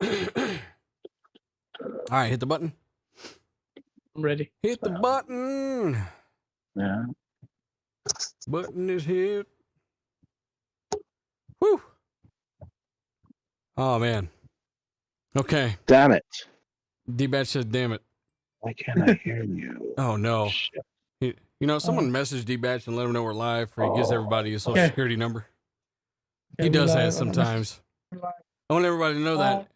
All right, hit the button. I'm ready. Hit the button. Yeah. Button is hit. Whew. Oh, man. Okay. Damn it. D-Batch says, damn it. Why can't I hear you? Oh, no. Shit. You know, someone messaged D-Batch and let him know we're live, or he gives everybody a social security number. Okay, He does we're that live. sometimes. I want everybody to know that.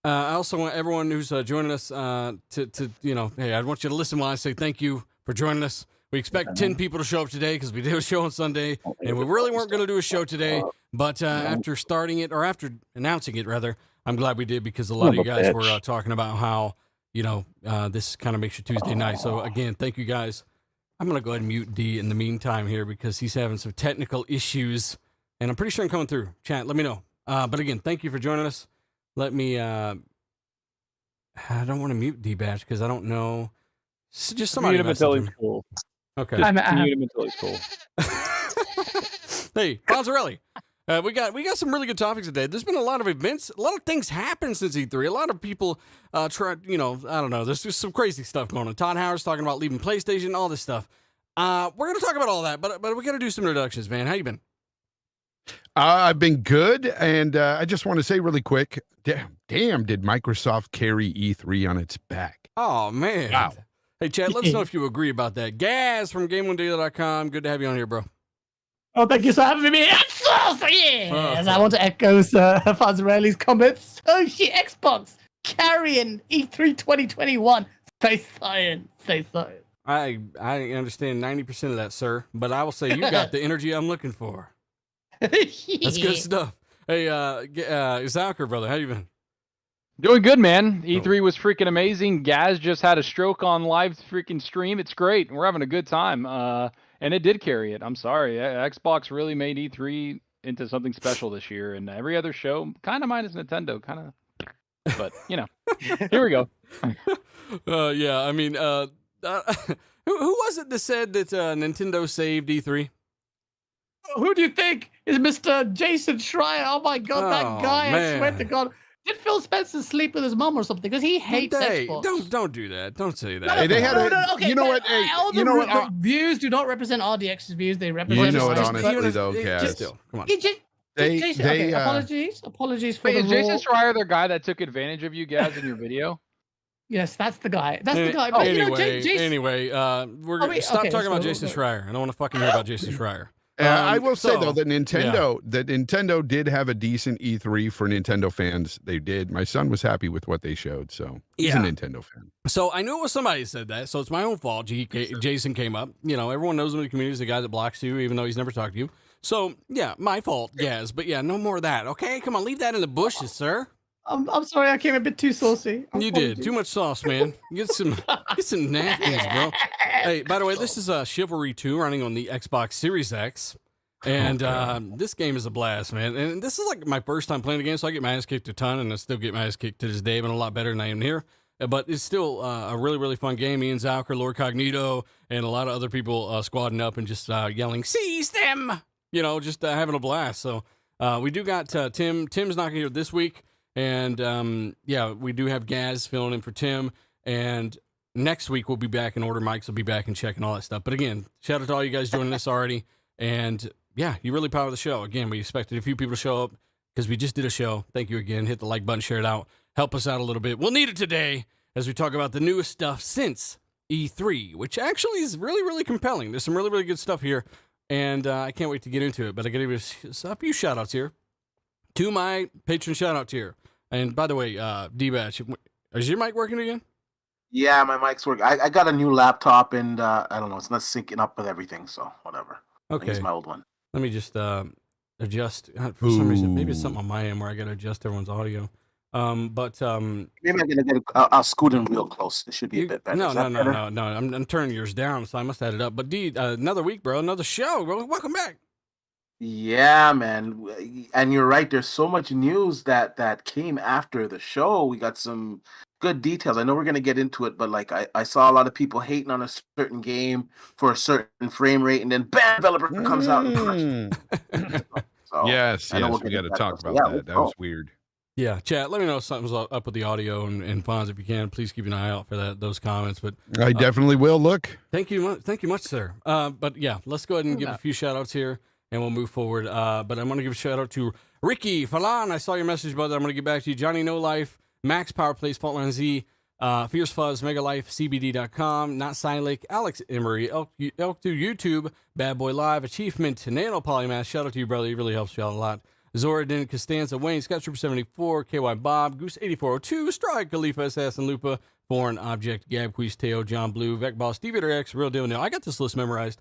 I also want everyone who's joining us to you know, hey, I want you to listen while I say thank you for joining us. We expect 10 people to show up today because we did a show on Sunday, and we really weren't going to do a show today. But after starting it, or after announcing it, rather, I'm glad we did because a lot of you guys were talking about how, you know, this kind of makes your Tuesday night. So, again, thank you guys. I'm going to go ahead and mute D in the meantime here because he's having some technical issues, and I'm pretty sure I'm coming through. Chat, let me know. But, again, thank you for joining us. Let me, I don't want to mute D-Batch because I don't know. Just somebody mute him until message he's him. cool. Okay. Just mute him until he's cool. Hey, Fonzarelli, we got some really good topics today. There's been a lot of events, a lot of things happen since E3. A lot of people tried, you know, I don't know. There's just some crazy stuff going on. Todd Howard's talking about leaving PlayStation, all this stuff. We're gonna talk about all that, but we gotta do some introductions, man. How you been? I've been good, and I just want to say really quick, damn, did Microsoft carry E3 on its back? Oh, man. Wow. Hey, Chad, let us know if you agree about that. Gaz from GameOneDaily.com. Good to have you on here, bro. Oh, thank you for having me. Yes, I want to echo Fonzarelli's comments. Oh, shit, Xbox carrying E3 2021. Say science. Say science. I understand 90% of that, sir, but I will say you got the energy I'm looking for. That's good stuff. Hey, Zalker, brother, how you been? Doing good, man. E3 was freaking amazing. Gaz just had a stroke on live freaking stream. It's great. We're having a good time. And it did carry it. I'm sorry. Xbox really made E3 into something special this year. And every other show, kind of minus Nintendo, kind of. But, you know, here we go. Yeah, I mean, who was it that said that Nintendo saved E3? Who do you think is Mr. Jason Schreier? Oh my God, that guy! man. I swear to God, did Phil Spencer sleep with his mom or something? Because he hates Xbox. Don't do that. Don't say that. Hey, they had okay, you know what? Hey, all you know what? the views do not represent RDX's views. They represent. You know it, Just- honestly, though, Just Gaz. still, come on. Jason, okay, apologies for Wait, the is raw. Jason Schreier the guy that took advantage of you guys in your video? Yes, that's the guy. That's the guy. But, Anyway, we're gonna stop talking about Jason Schreier. I don't want to fucking hear about Jason Schreier. I will say though that Nintendo did have a decent E3 for Nintendo fans. They did. My son was happy with what they showed, so he's a Nintendo fan. So I knew it was somebody that said that, so it's my own fault. Jason came up. You know, everyone knows him in the community as the guy that blocks you, even though he's never talked to you. So yeah, my fault, Gaz. But yeah, no more of that. Okay, come on, leave that in the bushes, sir. I'm sorry, I came a bit too saucy. You did too much sauce, man. Get some napkins, bro. Hey, by the way, this is Chivalry 2 running on the Xbox Series X. And this game is a blast, man. And this is like my first time playing the game, so I get my ass kicked a ton, and I still get my ass kicked to this day, but a lot better than I am here. But it's still a really, really fun game. Ian Zalker, Lord Cognito, and a lot of other people squadding up and just yelling, "Seize them!" You know, just having a blast. So we do got Tim. Tim's not here this week. And yeah, we do have Gaz filling in for Tim. And next week we'll be back in order. Mike's will be back and checking all that stuff. But again, shout out to all you guys joining us already. And yeah, you really power the show. Again, we expected a few people to show up because we just did a show. Thank you again. Hit the like button, share it out. Help us out a little bit. We'll need it today as we talk about the newest stuff since E3, which actually is really, really compelling. There's some really, really good stuff here. And I can't wait to get into it. But I got to give a few shout outs here to my patron shout out tier. And by the way, D-Batch, is your mic working again? Yeah, my mic's working. I got a new laptop, and I don't know, it's not syncing up with everything, so whatever. Okay. It's my old one. Let me just adjust. For some reason, maybe it's something on my end where I got to adjust everyone's audio. Maybe I'm gonna get. I'll scoot in real close. It should be a bit better. No. I'm turning yours down, so I must add it up. But D, another week, bro. Another show, bro. Welcome back. Yeah, man. And you're right. There's so much news that came after the show. We got some good details. I know we're gonna get into it, but like I saw a lot of people hating on a certain game for a certain frame rate, and then bam, developer comes out and crushes it. So, yes, I know we got to talk about that. That was weird. Yeah, chat. Let me know if something's up with the audio and Fonz, if you can. Please keep an eye out for those comments. But I definitely will look. thank you much, sir. But yeah, let's go ahead and give a few shout outs here, and we'll move forward. But I'm going to give a shout out to Ricky Falan. I saw your message, brother. I'm going to get back to you. Johnny No Life, Max Power Plays, Faultline Z, Fierce Fuzz, Mega Life, CBD.com, Not Silent, Alex Emery, Elk through YouTube, Bad Boy Live, Achievement, Nano Polymath. Shout out to you, brother. He really helps you out a lot. Zoradin, Costanza, Wayne, Scott Trooper 74, KY Bob, Goose 8402, Strike, Khalifa, Assassin, Lupa, Foreign Object, Gab, Queez, Teo, John Blue, Vec Boss, DVX, Real Deal Now. I got this list memorized.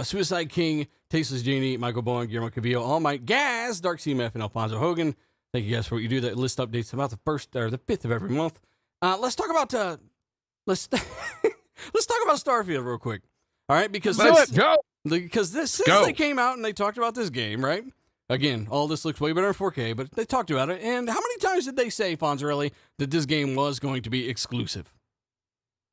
Suicide King, Tasteless Genie, Michael Bowen, Guillermo Cavillo, All Might, Gaz, Dark CMF, and Alfonso Hogan. Thank you guys for what you do. That list updates about the 1st or the 5th of every month. Let's talk about let's talk about Starfield real quick. All right, because since they came out and they talked about this game, right? Again, all this looks way better in 4K, but they talked about it. And how many times did they say, Fonzarelli, that this game was going to be exclusive?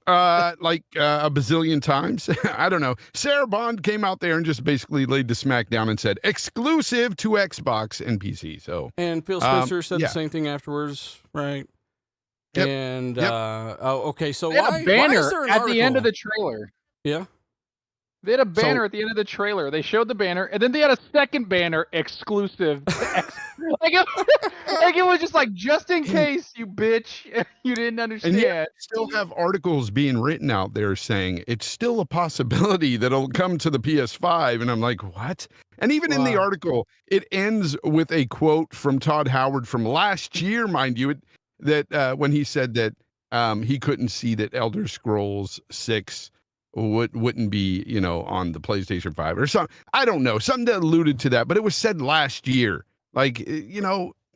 Like a bazillion times. I don't know. Sarah Bond came out there and just basically laid the smack down and said exclusive to Xbox and PC. So, and Phil Spencer said the same thing afterwards, right? Yep. And Yep. Okay, so They had a banner is there an at the end article? of the trailer. Yeah. They had a banner at the end of the trailer. They showed the banner, and then they had a second banner exclusive. like it was just like, just in case, you bitch, you didn't understand. And yet, still have articles being written out there saying it's still a possibility that it'll come to the PS5. And I'm like, what? And even in the article, it ends with a quote from Todd Howard from last year, mind you, that when he said that he couldn't see that Elder Scrolls 6 wouldn't be, on the PlayStation 5 or something. I don't know. Something that alluded to that, but it was said last year. Like,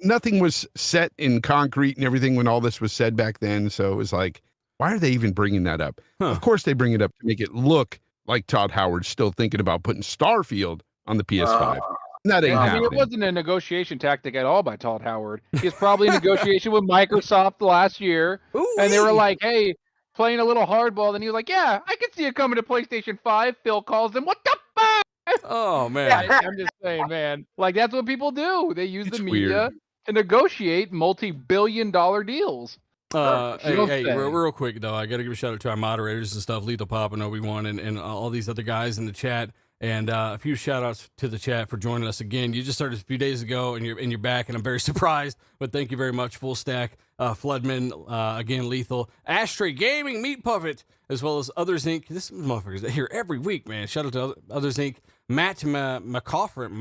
nothing was set in concrete and everything when all this was said back then. So it was like, why are they even bringing that up? Huh. Of course they bring it up to make it look like Todd Howard's still thinking about putting Starfield on the PS5. That ain't happening. It wasn't a negotiation tactic at all by Todd Howard. He was probably in negotiation with Microsoft last year, and they were like, hey, playing a little hardball, and he was like, yeah, I can see it coming to PlayStation 5. Phil calls him, what the fuck? Oh, man. Yeah, I'm just saying, man. Like, that's what people do. They use the media to negotiate multi-billion-dollar deals. Hey, real quick, though, I got to give a shout out to our moderators and stuff, Lethal Pop and Obi-Wan and all these other guys in the chat. And a few shout outs to the chat for joining us again. You just started a few days ago and you're back, and I'm very surprised, but thank you very much. Full Stack, Floodman, again, Lethal, Ashtray Gaming, Meat Puppet, as well as Others Inc. This motherfucker's here every week, man. Shout out to Others Inc., Matt McCoffin,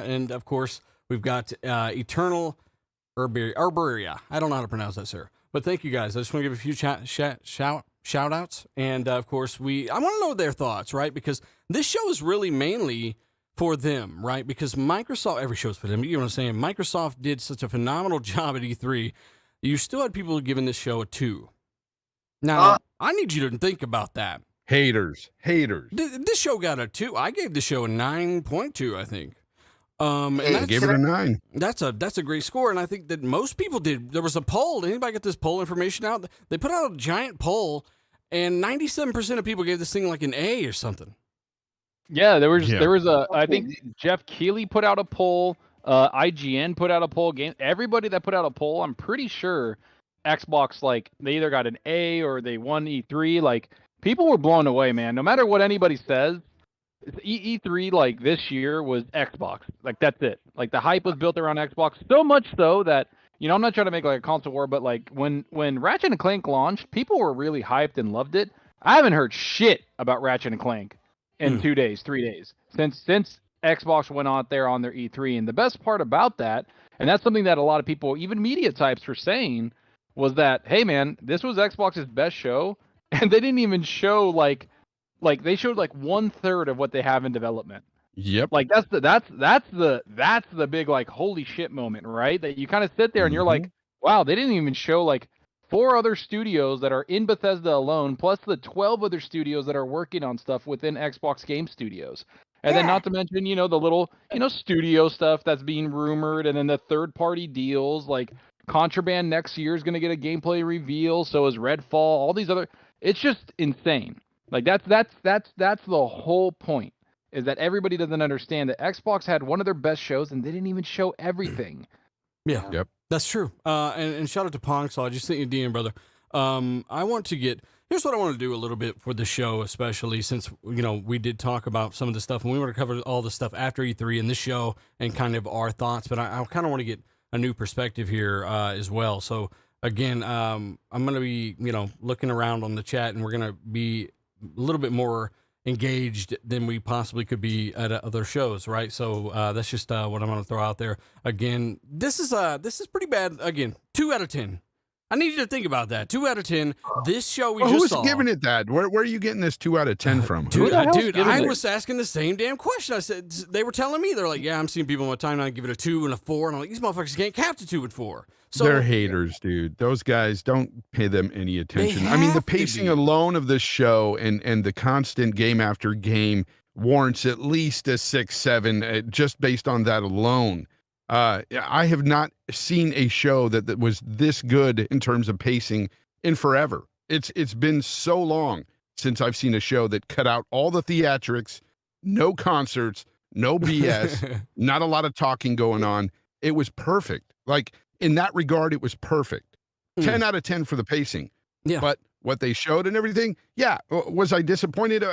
and of course, we've got Eternal Herbaria. I don't know how to pronounce that, sir. But thank you guys. I just want to give a few shout outs. And of course, I want to know their thoughts, right? Because this show is really mainly for them, right? Because Microsoft, every show's for them. You know what I'm saying? Microsoft did such a phenomenal job at E3. You still had people giving this show a 2. Now, I need you to think about that. Haters. This show got a 2. I gave the show a 9.2, I think. And give it a 9. That's a great score, and I think that most people did. There was a poll. Did anybody get this poll information out? They put out a giant poll, and 97% of people gave this thing like an A or something. Yeah, there was I think Jeff Keighley put out a poll, IGN put out a poll, everybody that put out a poll, I'm pretty sure Xbox, like, they either got an A or they won E3. Like, people were blown away, man. No matter what anybody says, E3 like this year was Xbox. Like, that's it. Like, the hype was built around Xbox, so much so that, I'm not trying to make like a console war, but like when Ratchet and Clank launched, people were really hyped and loved it. I haven't heard shit about Ratchet and Clank in 2 days, 3 days since Xbox went out there on their E3. And the best part about that, and that's something that a lot of people, even media types, were saying, was that, hey man, this was Xbox's best show, and they didn't even show like they showed like 1/3 of what they have in development. Yep. Like that's the big like holy shit moment, right? That you kind of sit there and you're like, wow, they didn't even show like 4 other studios that are in Bethesda alone, plus the 12 other studios that are working on stuff within Xbox Game Studios. And then not to mention, the little, studio stuff that's being rumored, and then the third-party deals, like Contraband next year is going to get a gameplay reveal, so is Redfall, all these other, it's just insane. Like that's the whole point, is that everybody doesn't understand that Xbox had one of their best shows and they didn't even show everything. Yeah. Yep. That's true. And shout out to Pong. So I just sent you a DM, brother. I want to get. Here's what I want to do a little bit for the show, especially since we did talk about some of the stuff, and we want to cover all the stuff after E3 in this show and kind of our thoughts. But I kind of want to get a new perspective here as well. So again, I'm going to be looking around on the chat, and we're going to be a little bit more engaged than we possibly could be at other shows, right? So that's just what I'm going to throw out there. Again, this is pretty bad. Again, 2 out of 10. I need you to think about that. 2 out of 10. This show we just saw. Who's giving it that? Where are you getting this 2 out of 10 from? Dude, I was asking the same damn question. I said, they were telling me, they're like, yeah, I'm seeing people on my timeline give it a 2 and a 4. And I'm like, these motherfuckers can't cap to 2 and 4. So they're haters, dude. Those guys, don't pay them any attention. I mean, the pacing alone of this show and the constant game after game warrants at least a 6, 7, just based on that alone. I have not seen a show that was this good in terms of pacing in forever. It's been so long since I've seen a show that cut out all the theatrics, no concerts, no BS, not a lot of talking going on. It was perfect. Like, in that regard, it was perfect. 10 out of 10 for the pacing. Yeah. But what they showed and everything, yeah. Was I disappointed?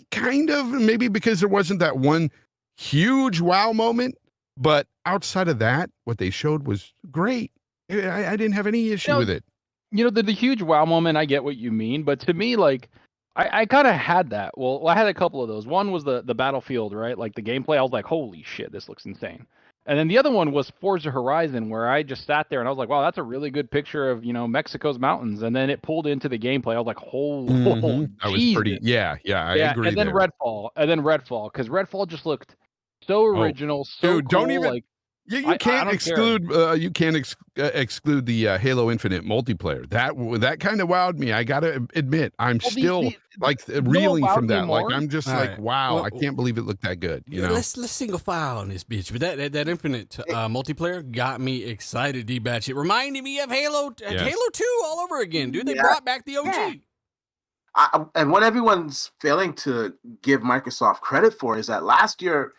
Kind of, maybe because there wasn't that one huge wow moment. But outside of that, what they showed was great. I didn't have any issue with it. The huge wow moment, I get what you mean. But to me, like, I kind of had that. Well, I had a couple of those. One was the Battlefield, right? Like, the gameplay, I was like, holy shit, this looks insane. And then the other one was Forza Horizon, where I just sat there and I was like, wow, that's a really good picture of, Mexico's mountains. And then it pulled into the gameplay. I was like, holy I was pretty, I agree. And then Redfall, because Redfall just looked so original, so dude, cool. don't even. Like, You can't exclude exclude the Halo Infinite multiplayer. That kind of wowed me. I gotta admit, I'm still reeling from that. Like, I'm just like, wow, I can't believe it looked that good. Let's single file on this bitch. But that Infinite multiplayer got me excited, D-Batch. It reminded me of Halo 2 all over again, dude. They brought back the OG. And what everyone's failing to give Microsoft credit for is that last year,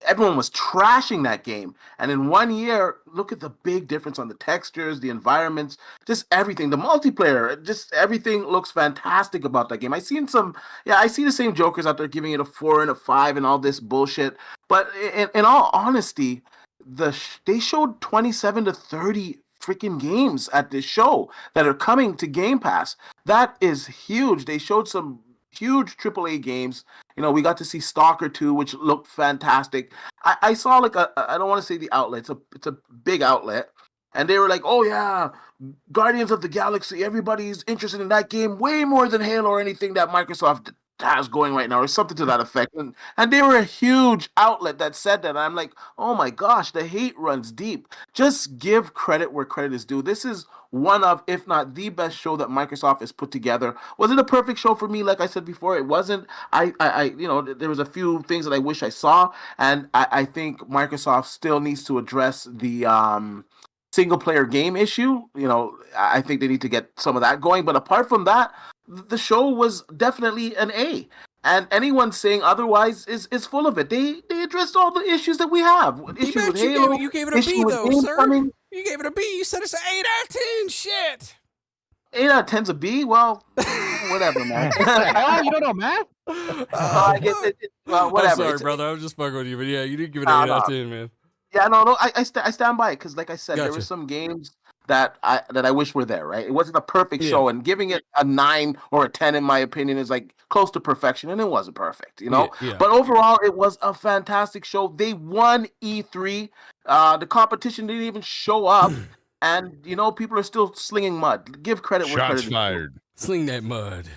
everyone was trashing that game. And in 1 year, look at the big difference on the textures, the environments, just everything. The multiplayer, just everything looks fantastic about that game. I see the same jokers out there giving it a 4 and a 5 and all this bullshit. But in all honesty, they showed 27 to 30 freaking games at this show that are coming to Game Pass. That is huge. They showed some huge AAA games. We got to see Stalker 2, which looked fantastic. I saw I don't want to say the outlet. It's a big outlet. And they were like, oh yeah, Guardians of the Galaxy, everybody's interested in that game way more than Halo or anything that Microsoft has going right now, or something to that effect. And they were a huge outlet that said that. And I'm like, oh my gosh, the hate runs deep. Just give credit where credit is due. This is one of, if not the best show that Microsoft has put together. Was it a perfect show for me? Like I said before, it wasn't. There was a few things that I wish I saw, and I think Microsoft still needs to address the single player game issue. I think they need to get some of that going. But apart from that, the show was definitely an A. And anyone saying otherwise is full of it. They addressed all the issues that we have. Issue with Halo, you gave it a B, though, sir. You gave it a B. You said it's an 8 out of 10. Shit. 8 out of 10's a B? Well, whatever, man. Oh, you don't know math? I guess well, whatever. I'm sorry, brother. I was just fucking with you. But yeah, you did give it an 8 out of 10, man. Yeah, no. I stand by it because, like I said, there were some games that I wish were there, right? It wasn't a perfect show, and giving it a 9 or a 10, in my opinion, is like close to perfection, and it wasn't perfect, Yeah. But overall, it was a fantastic show. They won E3. The competition didn't even show up, and people are still slinging mud. Give credit where credit is due. Shots fired. Sling that mud.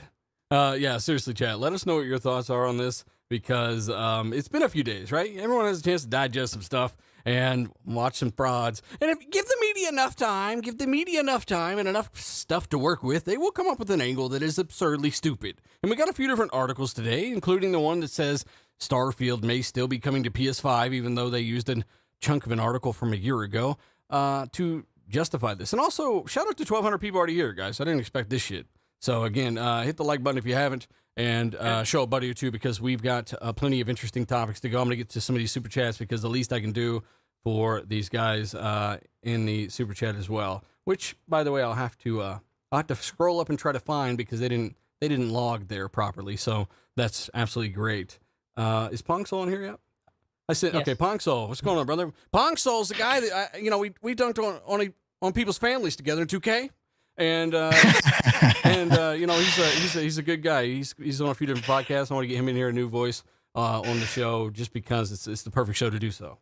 Yeah, seriously, chat. Let us know what your thoughts are on this, because it's been a few days, right? Everyone has a chance to digest some stuff and watch some frauds. And give the media enough time and enough stuff to work with, they will come up with an angle that is absurdly stupid. And we got a few different articles today, including the one that says Starfield may still be coming to PS5, even though they used a chunk of an article from a year ago to justify this. And also, shout out to 1,200 people already here, guys. I didn't expect this shit. So again, hit the like button if you haven't, and show a buddy or two, because we've got plenty of interesting topics to go. I'm going to get to some of these super chats, because the least I can do for these guys in the super chat as well. Which, by the way, I'll have to scroll up and try to find because they didn't log there properly. So that's absolutely great. Is Pong Soul in here yet? I said, Yes. okay, Pong Soul. What's going on, brother? Pong Soul's the guy that we dunked on people's families together in 2K, and he's a good guy. He's on a few different podcasts. I want to get him in here, a new voice on the show, just because it's the perfect show to do so.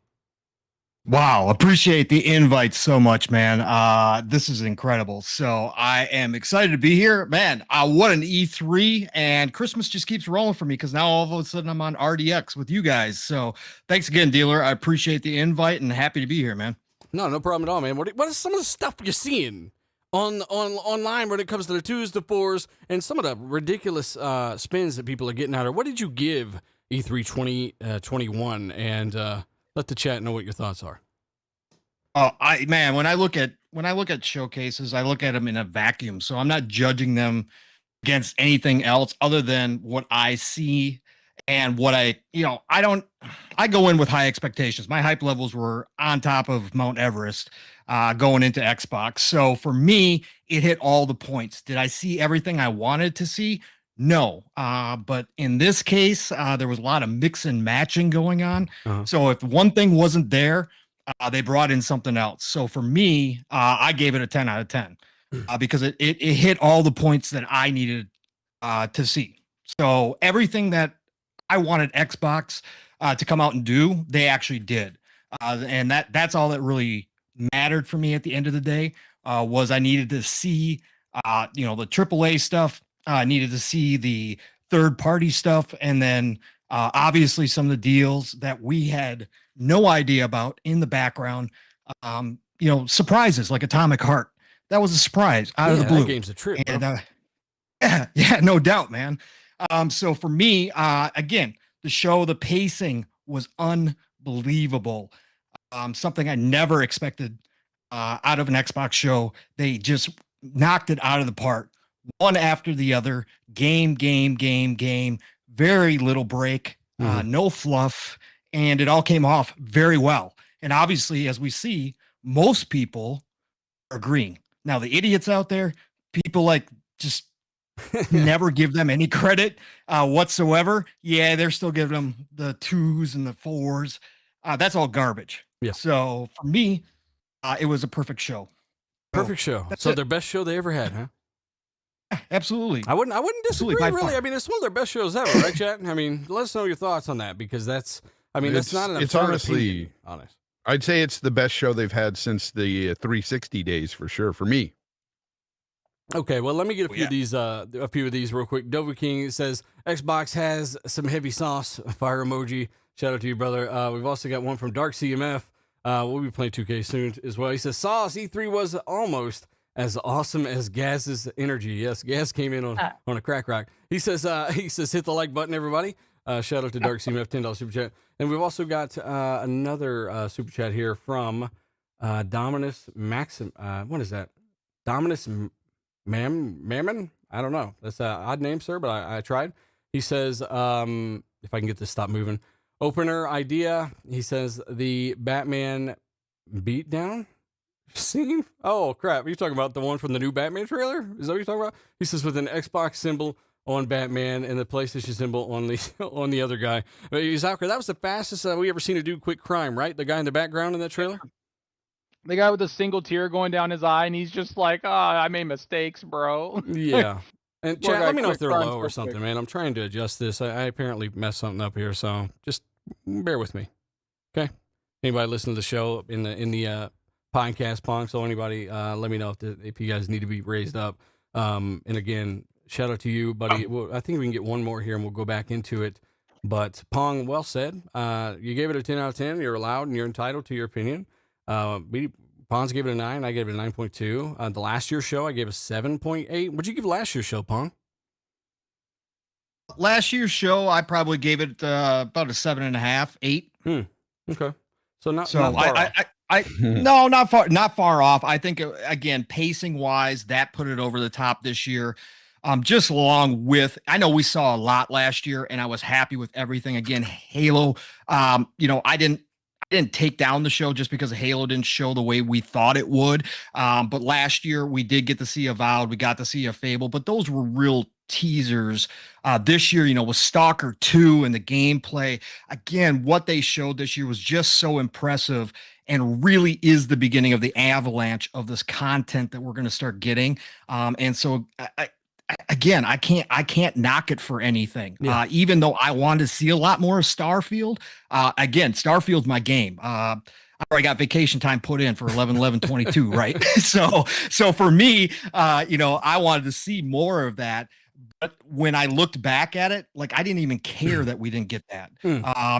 Wow, appreciate the invite so much, man. This is incredible. So I am excited to be here, man. What an E3, and Christmas just keeps rolling for me because now all of a sudden I'm on RDX with you guys. So thanks again, dealer. I appreciate the invite and happy to be here, man. No problem at all, man. What is some of the stuff you're seeing online when it comes to the 2s, the 4s, and some of the ridiculous spins that people are getting out of? What did you give E3 2021? And let the chat know what your thoughts are. Oh, when I look at showcases, I look at them in a vacuum. So I'm not judging them against anything else other than what I see and what I go in with high expectations. My hype levels were on top of Mount Everest going into Xbox. So for me, it hit all the points. Did I see everything I wanted to see? No. But in this case, there was a lot of mix and matching going on. Uh-huh. So if one thing wasn't there, they brought in something else. So for me, I gave it a 10 out of 10 because it hit all the points that I needed to see. So everything that I wanted Xbox to come out and do, they actually did. And that's all that really mattered for me at the end of the day was I needed to see, the AAA stuff. I needed to see the third-party stuff, and then obviously some of the deals that we had no idea about in the background. Surprises like Atomic Heart. That was a surprise out of the blue. That game's a trip, bro. And, yeah, no doubt, man. So for me, again, the pacing was unbelievable. Something I never expected out of an Xbox show. They just knocked it out of the park. One after the other, game, very little break, no fluff, and it all came off very well. And obviously, as we see, most people are agreeing. Now, the idiots out there, people just never give them any credit whatsoever. Yeah, they're still giving them the 2s and the 4s. That's all garbage. Yeah. So for me, it was a perfect show. Perfect show. So their best show they ever had, huh? Absolutely. I wouldn't disagree, Absolutely, really. I mean, it's one of their best shows ever, right, chat? I mean, let us know your thoughts on that because that's not an it's absurd honestly opinion, honest. I'd say it's the best show they've had since the 360 days for sure for me. Okay, well, let me get a few of these real quick. Dover King says Xbox has some heavy sauce. Fire emoji. Shout out to you, brother. We've also got one from Dark CMF. We'll be playing 2K soon as well. He says Sauce E3 was almost as awesome as Gaz's energy. Yes, Gaz came in on a crack rock. He says hit the like button, everybody. Shout out to Dark CMF, $10 super chat. And we've also got another super chat here from Dominus Maxim. What is that? Dominus Mammon? I don't know. That's an odd name, sir, but I tried. He says, if I can get this to stop moving. Opener idea. He says the Batman beatdown scene. Oh crap! Are you talking about the one from the new Batman trailer? Is that what you're talking about? He says with an Xbox symbol on Batman and the PlayStation symbol on the other guy. Zalker, that was the fastest we ever seen to do quick crime, right? The guy in the background in that trailer. The guy with a single tear going down his eye, and he's just like, I made mistakes, bro. Yeah. And chat, let me know if they're low or quick. something, man. I'm trying to adjust this. I apparently messed something up here, so just bear with me. Okay. Anybody listen to the show in the podcast, Pong? So anybody, let me know if you guys need to be raised up. And again, shout out to you, buddy. I think we can get one more here, and we'll go back into it. But Pong, well said. You gave it a 10 out of 10. You're allowed, and you're entitled to your opinion. Pons gave it a 9. I gave it a 9.2. The last year's show, I gave a 7.8. What'd you give last year's show, Pong? Last year's show, I probably gave it about a 7.5, 8. Okay. So not So far off. No, not far off. I think again, pacing wise, that put it over the top this year. Just along with, I know we saw a lot last year, and I was happy with everything. Again, Halo. I didn't take down the show just because Halo didn't show the way we thought it would. But last year we did get to see Avowed, we got to see a Fable, but those were real teasers. This year, with Stalker 2 and the gameplay, again, what they showed this year was just so impressive and really is the beginning of the avalanche of this content that we're going to start getting. And so again, I can't knock it for anything. Yeah. Even though I wanted to see a lot more of Starfield. Again, Starfield's my game. I already got vacation time put in for 11/11/22, right? So for me, I wanted to see more of that. But when I looked back at it, like I didn't even care that we didn't get that.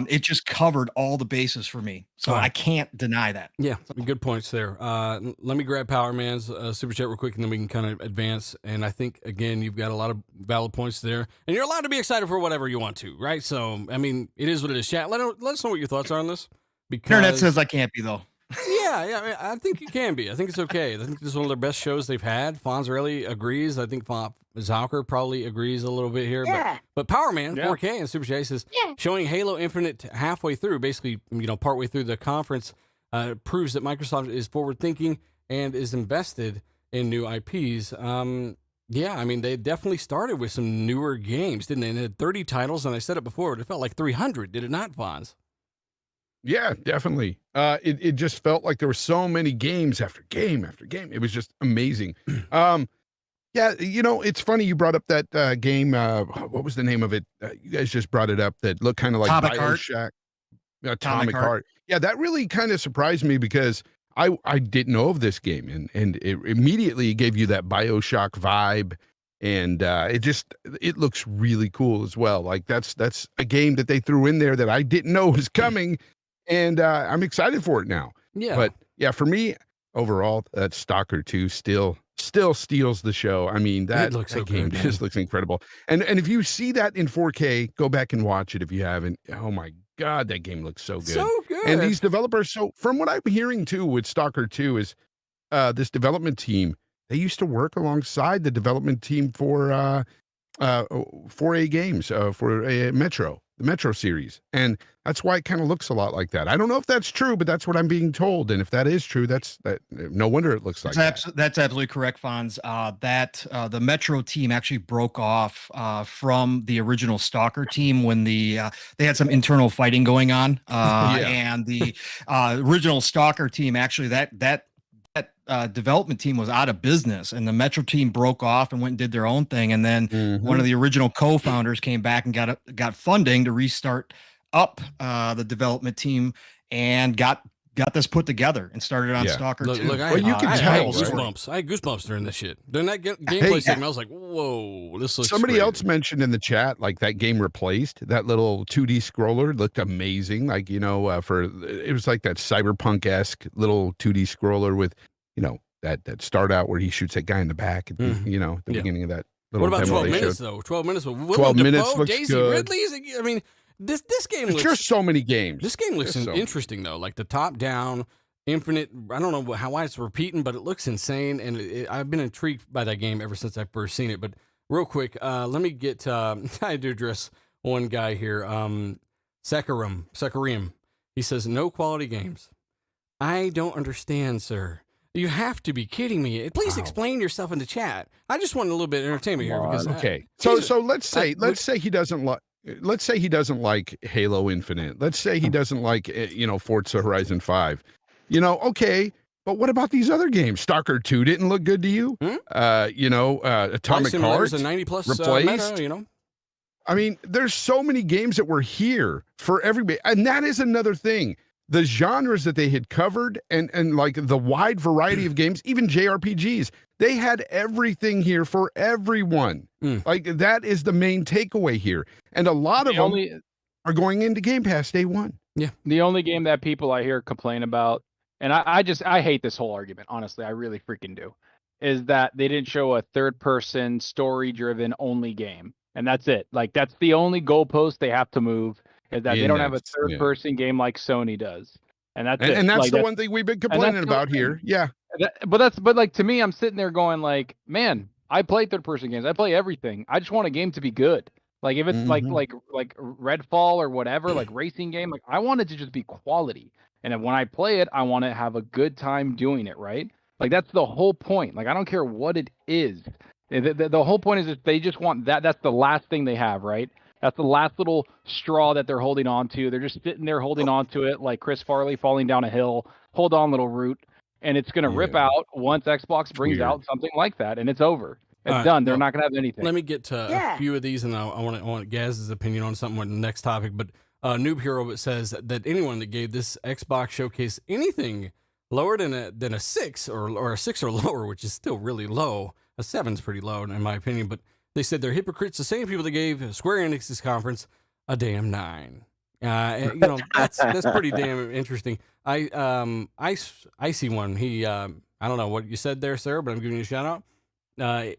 It just covered all the bases for me. So I can't deny that. Yeah, good points there. Let me grab Power Man's super chat real quick, and then we can kind of advance. And I think, again, you've got a lot of valid points there. And you're allowed to be excited for whatever you want to, right? So, I mean, it is what it is. Chat, let us know what your thoughts are on this. Because Internet says I can't be, though. Yeah, I think you can be. I think it's okay. I think this is one of their best shows they've had. Fonzarelli agrees. I think Zalker probably agrees a little bit here. Yeah. But Power Man, 4K and Super J says, showing Halo Infinite halfway through, basically, partway through the conference, proves that Microsoft is forward-thinking and is invested in new IPs. Yeah, I mean, they definitely started with some newer games, didn't they? And they had 30 titles, and I said it before, it felt like 300, did it not, Fonz? Yeah, definitely. It just felt like there were so many games after game after game. It was just amazing. Yeah, it's funny you brought up that game. What was the name of it? You guys just brought it up. That looked kind of like BioShock. Atomic Heart. Yeah, that really kind of surprised me because I didn't know of this game, and it immediately gave you that BioShock vibe, and it looks really cool as well. Like that's a game that they threw in there that I didn't know was coming. And I'm excited for it now. Yeah. But yeah, for me, overall, that Stalker 2 still steals the show. I mean, that game just looks incredible. And if you see that in 4K, go back and watch it if you haven't. Oh my God, that game looks so good. So good. And these developers, so from what I'm hearing too with Stalker 2 is this development team, they used to work alongside the development team for 4A games, for a Metro. The Metro series, and that's why it kind of looks a lot like that. I don't know if that's true, but that's what I'm being told. And if that is true, that's no wonder it looks like that. That's absolutely correct, Fonz. The Metro team actually broke off from the original Stalker team when they had some internal fighting going on, and the original Stalker team actually that development team was out of business, and the Metro team broke off and went and did their own thing. And then one of the original co-founders came back and got funding to restart up the development team and got this put together and started on Stalker 2. Look, you can tell, goosebumps. I had goosebumps during this shit. During that gameplay segment, I was like, whoa, this looks Somebody great. else mentioned in the chat, like that game replaced that little 2D scroller looked amazing. Like, it was like that cyberpunk-esque little 2D scroller with, that start out where he shoots that guy in the back at the, the beginning of that little What about demo 12 minutes, showed. though? 12 minutes with Willem 12 minutes Dafoe, looks Daisy good. Ridley. I mean, this game looks... There's so many games. This game looks interesting, though. Like the top-down, infinite... I don't know why it's repeating, but it looks insane, and I've been intrigued by that game ever since I first seen it. But real quick, let me get... I had to address one guy here. Sakarim. He says, no quality games. I don't understand, sir. You have to be kidding me. Please explain yourself in the chat. I just want a little bit of entertainment here because so let's say he doesn't like Halo Infinite. Let's say he doesn't like Forza Horizon 5. Okay, but what about these other games? Stalker 2 didn't look good to you? Atomic Heart a 90+ replaced. meta, I mean, there's so many games that were here for everybody, and that is another thing. The genres that they had covered and like the wide variety of games, even JRPGs, they had everything here for everyone. Like that is the main takeaway here. And a lot of them are going into Game Pass day one. Yeah. The only game that people I hear complain about, and I hate this whole argument, honestly, I really freaking do, is that they didn't show a third-person, story-driven only game. And that's it. Like, that's the only goalpost they have to move. Is that they don't have a third-person game like Sony does, and that's it. And that's the one thing we've been complaining about here. Yeah, but like to me, I'm sitting there going like, man, I play third-person games. I play everything. I just want a game to be good. Like if it's Mhm. like Redfall or whatever, like racing game, like I want it to just be quality. And then when I play it, I want to have a good time doing it, right? Like that's the whole point. Like I don't care what it is. The whole point is that they just want that. That's the last thing they have, right? That's the last little straw that they're holding on to. They're just sitting there holding on to it like Chris Farley falling down a hill. Hold on, little root. And it's going to rip Yeah. out once Xbox brings weird. out something like that, and it's over. It's All right, done. They're well, not going to have anything. Let me get to Yeah. a few of these, and I want Gaz's opinion on something on the next topic. But Noob Hero says that anyone that gave this Xbox showcase anything lower than a 6 or a 6 or lower, which is still really low, a 7's pretty low in my opinion. But they said they're hypocrites. The same people that gave Square Enix's conference a damn 9. That's pretty damn interesting. I see one. He I don't know what you said there, sir, but I'm giving you a shout out.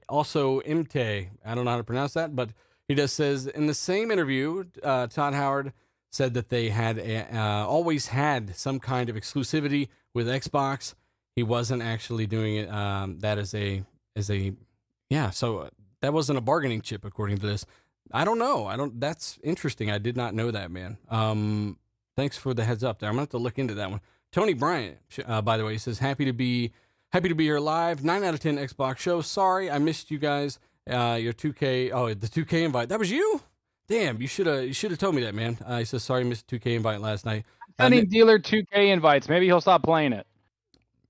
Also, Imte, I don't know how to pronounce that, but he just says in the same interview, Todd Howard said that they had always had some kind of exclusivity with Xbox. He wasn't actually doing it that as a so that wasn't a bargaining chip according to this. I don't know. That's interesting. I did not know that, man. Thanks for the heads up there. I'm gonna have to look into that one. Tony Bryant, by the way, he says happy to be here live. 9 out of 10 Xbox show. Sorry, I missed you guys. Your 2K. Oh, the 2K invite. That was you? Damn, you should have told me that, man. He says sorry, I missed 2K invite last night. Sending dealer 2K invites. Maybe he'll stop playing it.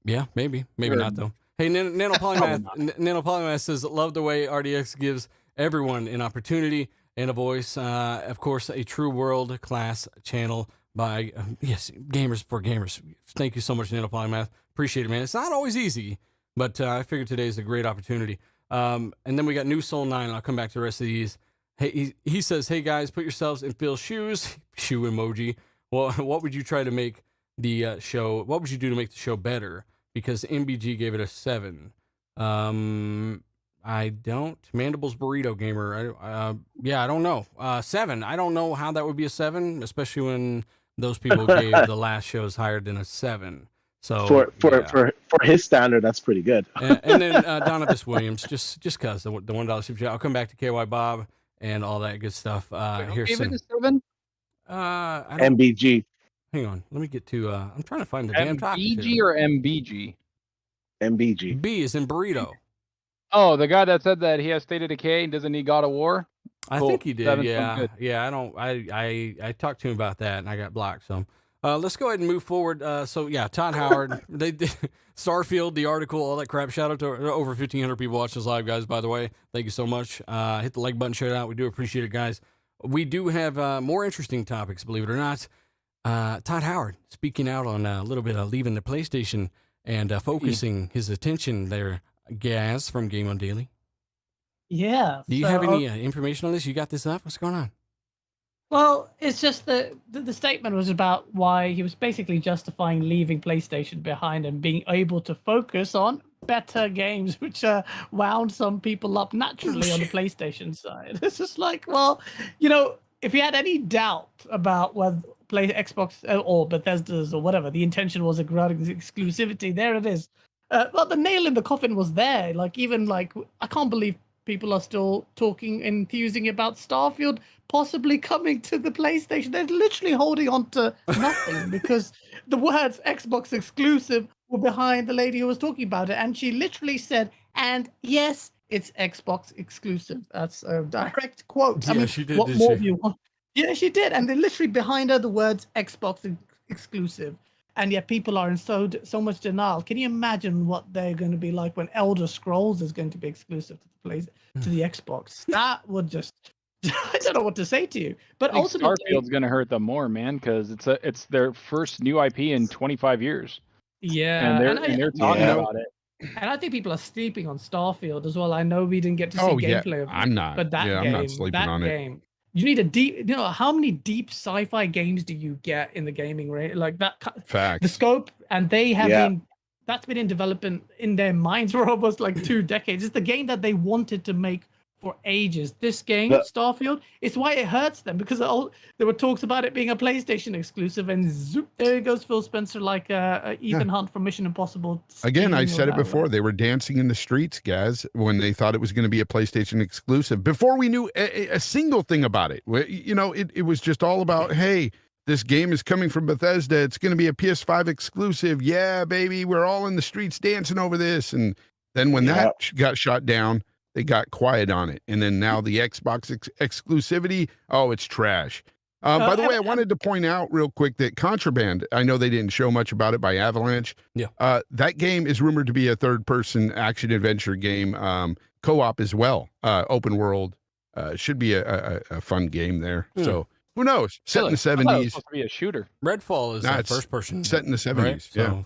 Yeah, maybe not though. Hey, Nano Polymath says love the way RDX gives everyone an opportunity and a voice. Of course, a true world-class channel by yes, gamers for gamers. Thank you so much, Nano Polymath. Appreciate it, man. It's not always easy, but I figured today is a great opportunity. And then we got New Soul 9. I'll come back to the rest of these. Hey, he says, hey guys, put yourselves in Phil's shoes. Shoe emoji. Well, what would you try to make the show? What would you do to make the show better? Because MBG gave it a 7. I don't. Mandibles Burrito Gamer. I don't know. 7. I don't know how that would be a 7, especially when those people gave the last shows higher than a 7. So for his standard, that's pretty good. and then Donovan Williams, just cause the $1 super chat. I'll come back to KY Bob and all that good stuff. Here's some. MBG. Hang on, let me get to. I'm trying to find the damn topic. MBG or MBG? MBG. B is in burrito. Oh, the guy that said that he has State of Decay and doesn't need God of War. I Cool. think he did. 7 Yeah, sounds good. yeah. I talked to him about that and I got blocked. So let's go ahead and move forward. So yeah, Todd Howard. They did Starfield, the article, all that crap. Shout out to over 1,500 people watching us live, guys. By the way, thank you so much. Hit the like button, share it out. We do appreciate it, guys. We do have more interesting topics, believe it or not. Todd Howard speaking out on a little bit of leaving the PlayStation and focusing his attention there. Gaz from Game On Daily. Yeah. Do you have any information on this? You got this up? What's going on? Well, it's just the statement was about why he was basically justifying leaving PlayStation behind and being able to focus on better games, which wound some people up naturally on the PlayStation side. It's just like, well, if you had any doubt about whether Xbox or Bethesda's or whatever, the intention was regarding exclusivity, there it is. Well, the nail in the coffin was there. I can't believe people are still talking, enthusing about Starfield possibly coming to the PlayStation. They're literally holding on to nothing because the words Xbox exclusive were behind the lady who was talking about it. And she literally said, and yes, it's Xbox exclusive. That's a direct quote. Yeah, she did. What did more she? do you want? Yeah, she did. And they're literally behind her the words Xbox exclusive. And yet people are in so much denial. Can you imagine what they're going to be like when Elder Scrolls is going to be exclusive to the Xbox? That would just I don't know what to say to you. But ultimately, Starfield's going to hurt them more, man, because it's their first new IP in 25 years. Yeah, and they're talking about it. And I think people are sleeping on Starfield as well. I know we didn't get to see gameplay of it. I'm not. But that game, I'm not sleeping on it. You need a deep. How many deep sci-fi games do you get in the gaming range? Like that. Facts. The scope, and they have been. That's been in development in their minds for almost like 2 decades. It's the game that they wanted to make for ages. This game, The- Starfield, it's why it hurts them, because there were talks about it being a PlayStation exclusive, and zoop, there goes Phil Spencer like Ethan Hunt from Mission Impossible. Again, I stealing said all it that, before. right? They were dancing in the streets, guys, when they thought it was going to be a PlayStation exclusive. Before we knew a single thing about it, you know, it was just all about, hey, this game is coming from Bethesda. It's going to be a PS5 exclusive. Yeah, baby, we're all in the streets dancing over this. And then when that got shot down, they got quiet on it. And then now the Xbox exclusivity, oh, it's trash. By the way, I wanted to point out real quick that Contraband, I know they didn't show much about it by Avalanche. Yeah. That game is rumored to be a third-person action-adventure game, co-op as well, open world. Should be a fun game there. So who knows? Set in the 70s. It was supposed to be a shooter. Redfall is It's first person. set in the 70s. Right? Yeah.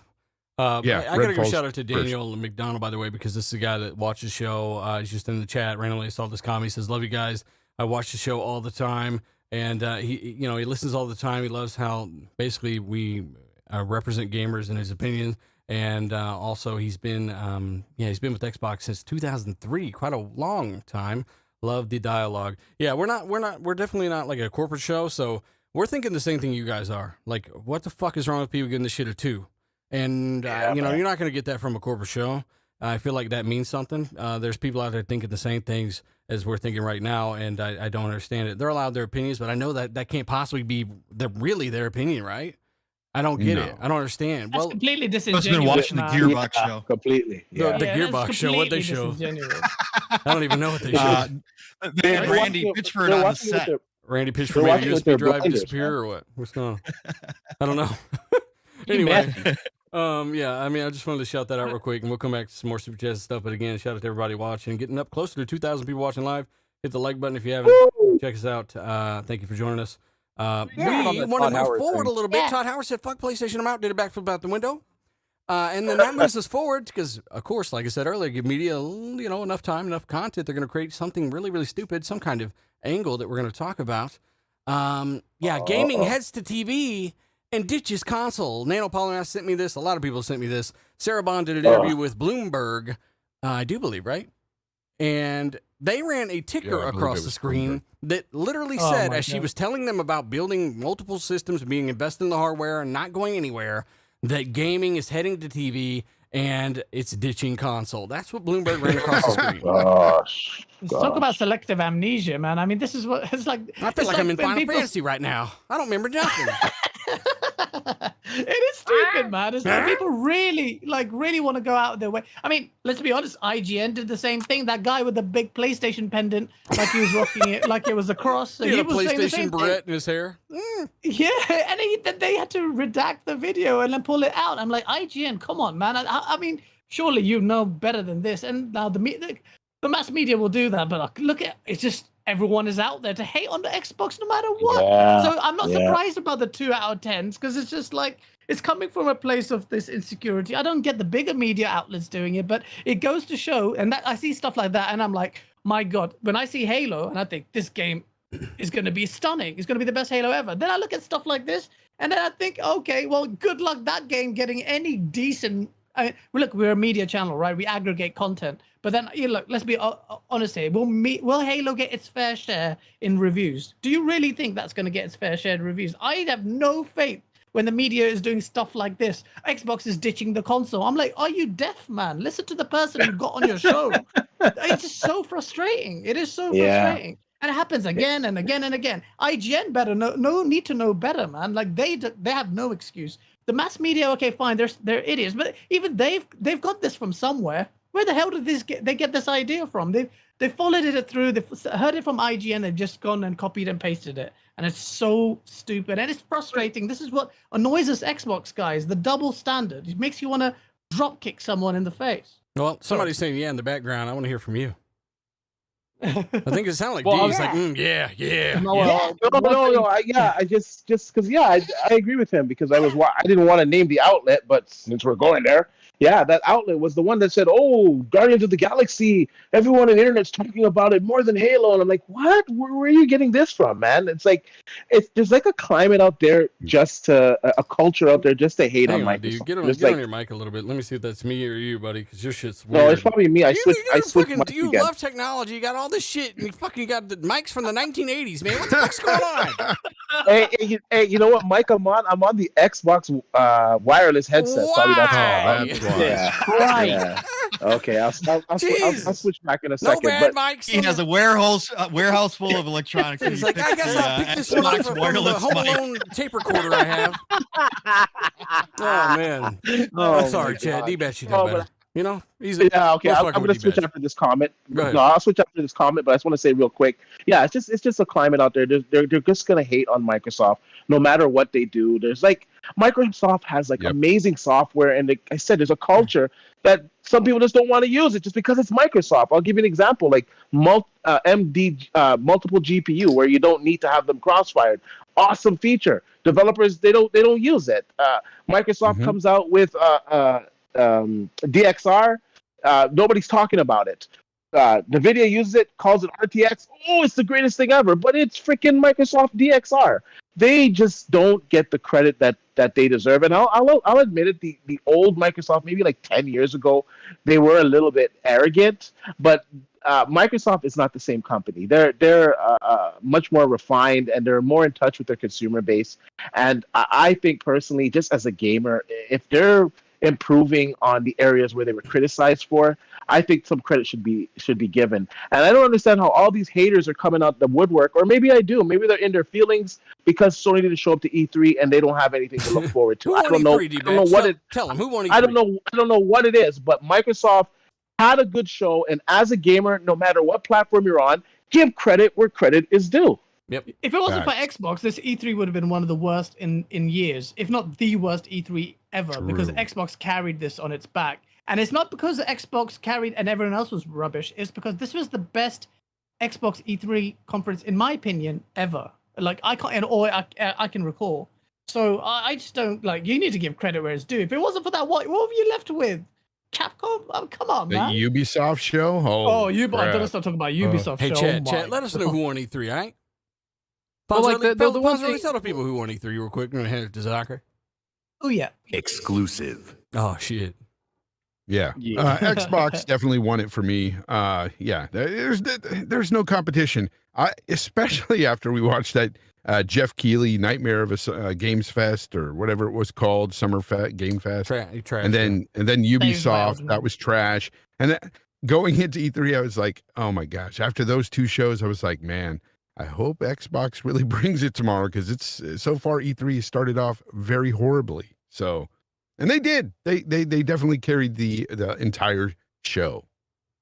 Yeah, I gotta give a Redfall's shout out to Daniel McDonald, by the way, because this is the guy that watches the show. He's just in the chat randomly. Saw this comment. He says, "Love you guys. I watch the show all the time." And he listens all the time. He loves how basically we represent gamers in his opinions. And also he's been with Xbox since 2003, quite a long time. Love the dialogue. Yeah, we're definitely not like a corporate show. So we're thinking the same thing you guys are. Like, what the fuck is wrong with people getting this shit at 2? And you're not going to get that from a corporate show. I feel like that means something. There's people out there thinking the same things as we're thinking right now, and I don't understand it. They're allowed their opinions, but I know that can't possibly be really their opinion, right? I don't get it. I don't understand. That's completely disingenuous. Been watching the man. Gearbox show. Completely. The Yeah. Yeah, that's Gearbox show, what they completely show. disingenuous. I don't even know what they show. They had Randy Pitchford on the set. Randy Pitchford they're made a watching with USB their drive blinders, disappear or what? What's going on? I don't know. Anyway. Anyway, yeah, I mean, I just wanted to shout that out real quick, and we'll come back to some more Super Chats stuff. But again, shout out to everybody watching, getting up closer to 2,000 people watching live. Hit the like button if you haven't. Check us out. Thank you for joining us. We want to move forward a little bit. Todd Howard said, "Fuck PlayStation, I'm out." Did a backflip out the window. And then that moves us forward because, of course, like I said earlier, give media, enough time, enough content. They're going to create something really, really stupid, some kind of angle that we're going to talk about. Gaming heads to TV and ditches console. Nano Polymath sent me this. A lot of people sent me this. Sarah Bond did an interview with Bloomberg, I do believe, right? And they ran a ticker across the screen that literally said, as she was telling them about building multiple systems, being invested in the hardware and not going anywhere, that gaming is heading to TV and it's ditching console. That's what Bloomberg ran across the screen. Gosh. Talk about selective amnesia, man. I mean, this is what it's like. I feel like I'm in Final people... Fantasy right now. I don't remember nothing. It is stupid, man. It's like people really want to go out of their way. I mean, let's be honest. IGN did the same thing. That guy with the big PlayStation pendant, like he was rocking it, like it was a cross. He had a PlayStation barrette in his hair. Yeah, and they had to redact the video and then pull it out. I'm like, IGN, come on, man. I mean, surely you know better than this. And now the mass media will do that. But look at it's just. Everyone is out there to hate on the Xbox no matter what. Yeah, so I'm not surprised about the 2 out of 10s because it's just like it's coming from a place of this insecurity. I don't get the bigger media outlets doing it, but it goes to show, and that I see stuff like that, and I'm like, my God, when I see Halo, and I think this game is going to be stunning, it's going to be the best Halo ever. Then I look at stuff like this, and then I think, okay, well, good luck that game getting any decent. Look, we're a media channel, right? We aggregate content. But then, look, let's be honest here. Will Halo get its fair share in reviews? Do you really think that's going to get its fair share in reviews? I have no faith when the media is doing stuff like this. Xbox is ditching the console. I'm like, are you deaf, man? Listen to the person you got on your show. It's just so frustrating. It is so frustrating. And it happens again and again and again. IGN better no need to know better, man. Like they have no excuse. The mass media, okay, fine, they're idiots, but even they've got this from somewhere. Where the hell did they get this idea from? They followed it through. They heard it from IGN. They've just gone and copied and pasted it, and it's so stupid and it's frustrating. This is what annoys us Xbox guys. The double standard. It makes you want to drop kick someone in the face. Well, somebody's saying in the background. I want to hear from you. I think it sounded like Well, D's like, yeah. No. I just because I agree with him because I didn't want to name the outlet, but since we're going there, Yeah, that outlet was the one that said, "Oh, Guardians of the Galaxy. Everyone on the internet's talking about it more than Halo." And I'm like, "What? Where are you getting this from, man?" It's like, there's like a climate out there, just to a culture out there just to hate Hang on on, dude. Microsoft. Get It's on like, your mic a little bit. Let me see if that's me or you, buddy, because your shit's no, weird. it's probably me. I switched fucking, mics you again. love technology. You got all this shit, and you fucking got the mics from the 1980s, man. What the fuck's going on? Hey, you know what, Mike? I'm on the Xbox wireless headset. Probably that's Why? why. That's why. Yeah. Right. Yeah. Okay, I'll Jesus. switch back in a No second. bad But mics. He has a warehouse full of electronics. and He's he like, picks I guess I'll pick this one up Xbox from the wireless Home mic. Alone tape recorder I have. Oh, man. Oh, I'm sorry, my Chad. God. D-Bet you Oh, know but- better. You know? He's Yeah, okay. we're I'm fucking going with to switch D-Bet. after this comment. Go ahead. No, I'll switch after this comment, but I just want to say real quick. Yeah, it's just a climate out there. They're just going to hate on Microsoft no matter what they do. There's like Microsoft has like Yep. amazing software, and like I said, there's a culture that some people just don't want to use it just because it's Microsoft. I'll give you an example, like multiple GPU, where you don't need to have them crossfired. Awesome feature. Developers they don't use it. Microsoft Mhm. comes out with DXR. Nobody's talking about it. NVIDIA uses it, calls it RTX. Oh, it's the greatest thing ever, but it's freaking Microsoft DXR. They just don't get the credit that they deserve. And I'll admit it, the old Microsoft, maybe like 10 years ago, they were a little bit arrogant, but Microsoft is not the same company. They're much more refined, and they're more in touch with their consumer base. And I think personally, just as a gamer, if they're improving on the areas where they were criticized for, I think some credit should be given. And I don't understand how all these haters are coming out the woodwork, or maybe I do. Maybe they're in their feelings because Sony didn't show up to E3 and they don't have anything to look forward to. Who I won don't know. E3, I don't know D-Bet? what it. Tell him. Who won E3? I don't know what it is, but Microsoft had a good show, and as a gamer, no matter what platform you're on, give credit where credit is due. Yep. If it wasn't Facts. for Xbox, this E3 would have been one of the worst in years, if not the worst E3 ever, because True. Xbox carried this on its back. And it's not because Xbox carried and everyone else was rubbish. It's because this was the best Xbox E3 conference, in my opinion, ever. Like I can recall. So I just don't like. You need to give credit where it's due. If it wasn't for that, what were you left with? Capcom? Oh, come on, The man. Ubisoft show? Oh, I'm crap. gonna start talking about Ubisoft. Hey, show. Chad, Oh Chad, my let us know God. who won E3, all right? Well, like, the one Fonz, thing- tell the people who won E3 real quick. I'm going to hand it to Zucker. Oh yeah. Exclusive. Oh, shit. Yeah. Yeah. Xbox definitely won it for me. Yeah, there's no competition. Especially after we watched that Jeff Keighley Nightmare of a Games Fest or whatever it was called, Game Fest. Trash. And then Ubisoft, well. that was trash. And then going into E3, I was like, oh my gosh. After those two shows, I was like, man, I hope Xbox really brings it tomorrow, because it's so far E3 started off very horribly. So, and they did. They definitely carried the entire show.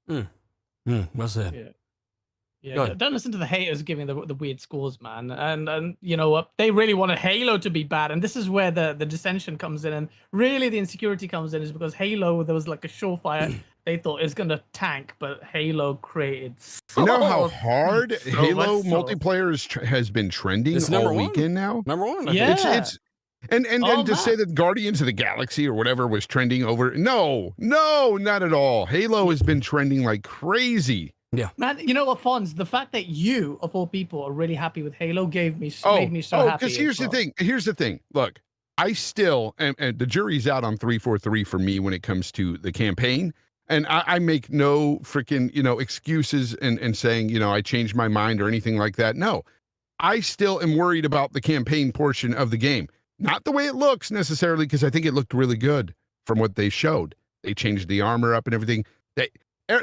Well said. Yeah. Go Yeah, ahead. don't listen to the haters giving the weird scores, man. And you know what? They really wanted Halo to be bad, and this is where the dissension comes in, and really the insecurity comes in, is because Halo, there was like a surefire. They thought it was gonna tank, but Halo created. You know how so- hard so Halo much so. multiplayer has been trending It's all number one. weekend now? Number one. I Yeah. think. It's and Oh, to say man. that Guardians of the Galaxy or whatever was trending over, no, not at all. Halo has been trending like crazy. Man, you know what, Fonz? The fact that you, of all people, are really happy with Halo made me so happy. Because here's the thing. Look, I still, and the jury's out on 343 for me when it comes to the campaign. And I make no freaking, excuses and saying, I changed my mind or anything like that. No, I still am worried about the campaign portion of the game. Not the way it looks necessarily, because I think it looked really good from what they showed. They changed the armor up and everything.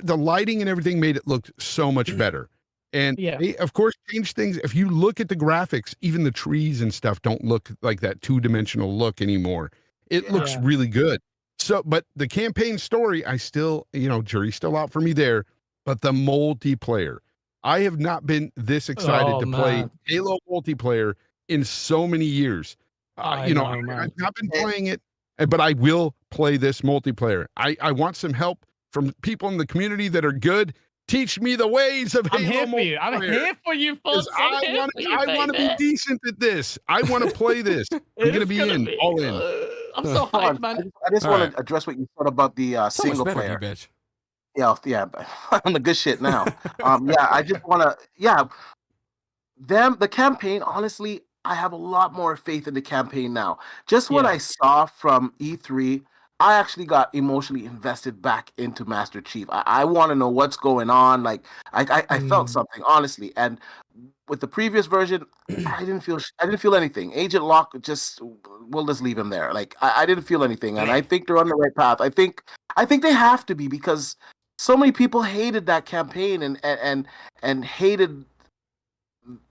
The lighting and everything made it look so much better. And Yeah. they, of course, changed things. If you look at the graphics, even the trees and stuff don't look like that two-dimensional look anymore. It looks Yeah. really good. So, but the campaign story, I still, jury's still out for me there. But the multiplayer, I have not been this excited to play man. Halo multiplayer in so many years. I know, man. I've not been playing it, but I will play this multiplayer. I want some help from people in the community that are good. Teach me the ways of I'm Halo here for you. I'm multiplayer, here for you, Fonz. 'cause I want to be decent at this. I want to play this. I'm going to be in all in. I'm so Hold on, hyped, man. I just All want right. to address what you said about the So much single better, player. you bitch. Yeah, on the good shit now. Yeah, I just want to. Yeah, the campaign. Honestly, I have a lot more faith in the campaign now. Just what Yeah. I saw from E3, I actually got emotionally invested back into Master Chief. I want to know what's going on. Like, I felt something honestly, and with the previous version, I didn't feel anything. Agent Locke we'll just leave him there. Like, I didn't feel anything, and I think they're on the right path. I think they have to be, because so many people hated that campaign and hated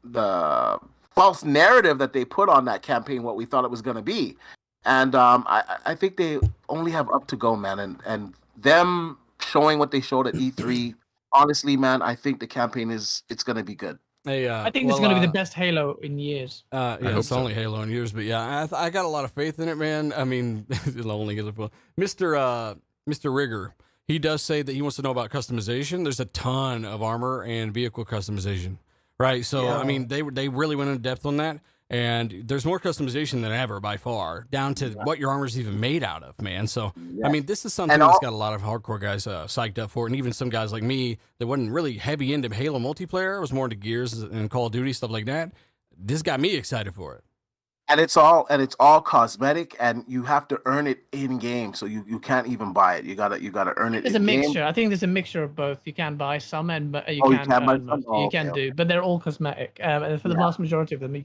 the false narrative that they put on that campaign, what we thought it was going to be. And I think they only have up to go, man. And them showing what they showed at E3, honestly, man, I think the campaign it's going to be good. Hey, I think this is going to be the best Halo in years. Yeah, hope it's so. only Halo in years, but yeah, I got a lot of faith in it, man. I mean, it'll only get Mr. Rigger. He does say that he wants to know about customization. There's a ton of armor and vehicle customization, right? So Yeah. I mean, they really went in depth on that, and there's more customization than ever by far, down to what your armor's even made out of, man. So I mean, this is something that's got a lot of hardcore guys psyched up for, and even some guys like me that wasn't really heavy into Halo multiplayer, was more into Gears and Call of Duty, stuff like that. This got me excited for it. And it's all cosmetic, and you have to earn it in game. So you can't even buy it. You gotta earn it. There's in a mixture. Game. I think there's a mixture of both. You can buy some, and you Oh, you can can buy earn some? most. Oh, You can okay, do, but they're all cosmetic. And for the vast majority of them,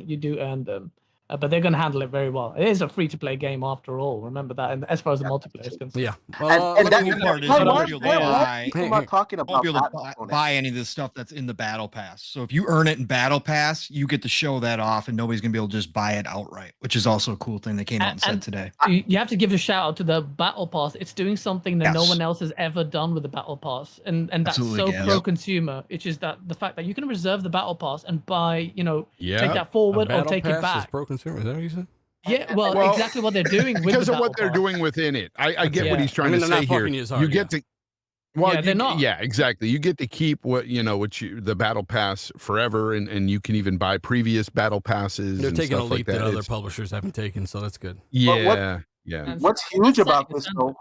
you do earn them. But they're going to handle it very well. It is a free-to-play game after all. Remember that. And as far as the multiplayer is concerned. Yeah. And the that cool part is why you won't are be able to why buy- people not talking won't about be able to that? buy any of the stuff that's in the battle pass. So if you earn it in battle pass, you get to show that off, and nobody's gonna be able to just buy it outright, which is also a cool thing they came out and said today. You have to give a shout out to the battle pass. It's doing something that no Yes. one else has ever done with the battle pass, and that's Absolutely, so Gaz. pro consumer. It's just that the fact that you can reserve the battle pass and buy, Yeah. take that A forward or battle take it pass is back. pro consumer. Is that what you said? Yeah, well, exactly what they're doing with because the of what battle they're pass. doing within it. I get what Yeah. he's trying I mean, to they're say not here. fucking you as hard, You get to, well, Yeah, they're not. Yeah, exactly. You get to keep the battle pass forever, and you can even buy previous battle passes. They're and taking a stuff like leap that other It's- publishers haven't taken, so that's good. Yeah, yeah. And What's so- huge that's about setting this the though?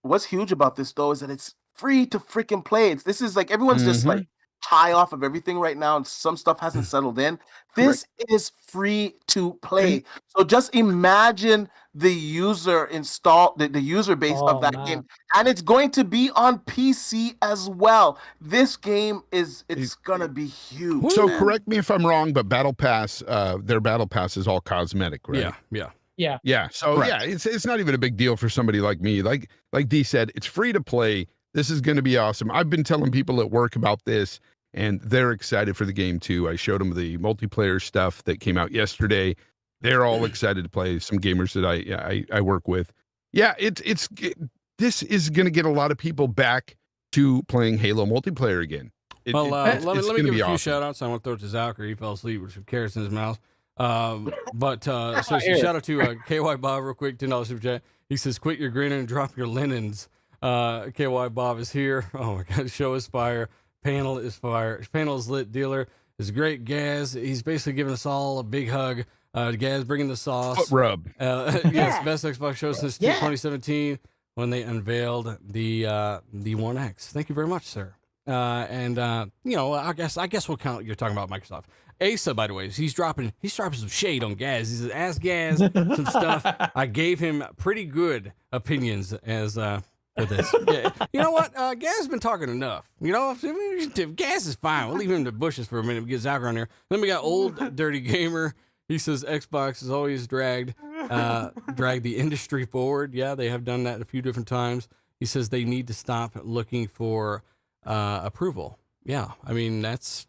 What's huge about this though is that it's free to freaking play. This is like everyone's just like high off of everything right now, and some stuff hasn't settled in. This is free to play. So just imagine the user the user base of that game, and it's going to be on PC as well. This game it's gonna be huge. So man. correct me if I'm wrong, but battle pass, their battle pass is all cosmetic, right? Yeah. Yeah. So Correct. yeah, it's not even a big deal for somebody like me. Like D said, it's free to play. This is going to be awesome. I've been telling people at work about this, and they're excited for the game too. I showed them the multiplayer stuff that came out yesterday. They're all excited to play. Some gamers that I work with. Yeah, this is going to get a lot of people back to playing Halo multiplayer again. Let me give a few awesome. shout outs. I want to throw it to Zalker. He fell asleep with some carrots in his mouth. So shout out to KY Bob real quick, $10 super chat. He says, "Quit your grinning and drop your linens." KY Bob is here. Oh my God, show is fire. Panel is fire. Panel is lit. Dealer is great. Gaz, he's basically giving us all a big hug. Gaz bringing the sauce. Foot rub. Yes, best Xbox show since 2017 when they unveiled the One X. Thank you very much, sir. I guess we'll count. You're talking about Microsoft. Asa, by the way, he's dropping some shade on Gaz. He says, "Ask Gaz some stuff." I gave him pretty good opinions as for this. Yeah. You know what? Gaz has been talking enough. You know, if Gaz is fine. We'll leave him in the bushes for a minute. Get Zalker on there. Then we got Old Dirty Gamer. He says Xbox has always dragged the industry forward. Yeah, they have done that a few different times. He says they need to stop looking for approval. Yeah, I mean that's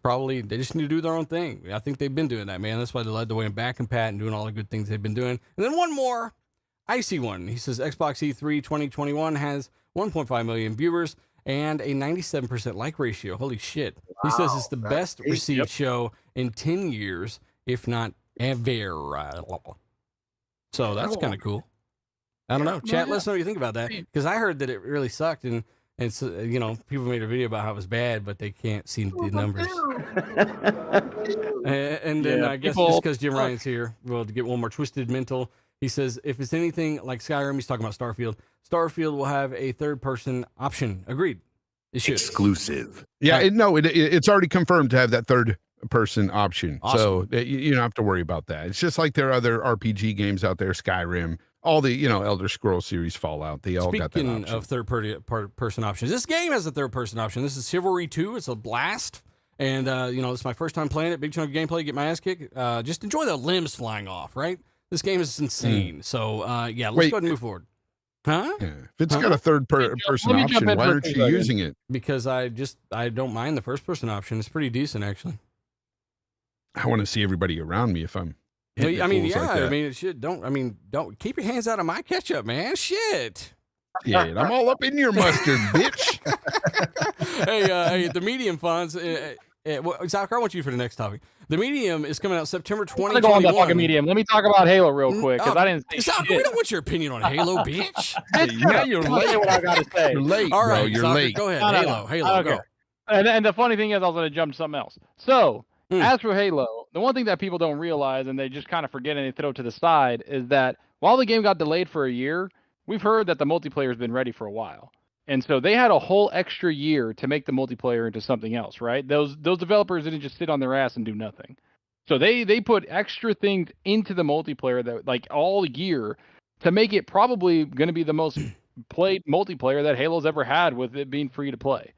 probably, they just need to do their own thing. I think they've been doing that, man. That's why they led the way in back and pat and doing all the good things they've been doing. And then one more icy one. He says Xbox E3 2021 has 1.5 million viewers and a 97% like ratio. Holy shit. He says it's the best received show in 10 years, if not ever. So that's kind of cool. I don't know. Chat, let us know what you think about that. Because I heard that it really sucked, and so, people made a video about how it was bad, but they can't see the numbers. And then I guess just because Jim Ryan's here, we'll get one more Twisted Mental. He says, if it's anything like Skyrim, he's talking about Starfield. Starfield will have a third-person option. Agreed. It should. Exclusive. Yeah, Right. it's already confirmed to have that third-person option. Awesome. So you don't have to worry about that. It's just like there are other RPG games out there, Skyrim, all the Elder Scrolls series, Fallout. They all got that option. Speaking of third-person options, this game has a third-person option. This is Chivalry 2. It's a blast. And, it's my first time playing it. Big chunk of gameplay, get my ass kicked. Just enjoy the limbs flying off, right? This game is insane. So, let's go ahead and move forward. Huh? Yeah. If it's got a third-person option, why aren't you using it? Because I don't mind the first-person option. It's pretty decent, actually. I want to see everybody around me if I'm. It should. Don't keep your hands out of my ketchup, man. Shit. Yeah, I'm all up in your mustard, bitch. Hey, the Medium funds. Zach, I want you for the next topic. The Medium is coming out September 2021. Go on that fucking Medium. Let me talk about Halo real quick because I didn't say Zach, shit. we don't want your opinion on Halo, bitch. Yeah, you're late. What I gotta say. You're late, All right, bro. You're Zach, late. Go ahead. No. Halo, Okay. go. And the funny thing is, I was going to jump to something else. So, Hmm. as for Halo, the one thing that people don't realize and they just kind of forget and they throw to the side is that while the game got delayed for a year, we've heard that the multiplayer has been ready for a while. And so they had a whole extra year to make the multiplayer into something else, right? Those developers didn't just sit on their ass and do nothing. So they put extra things into the multiplayer that like all year to make it probably going to be the most played multiplayer that Halo's ever had with it being free to play.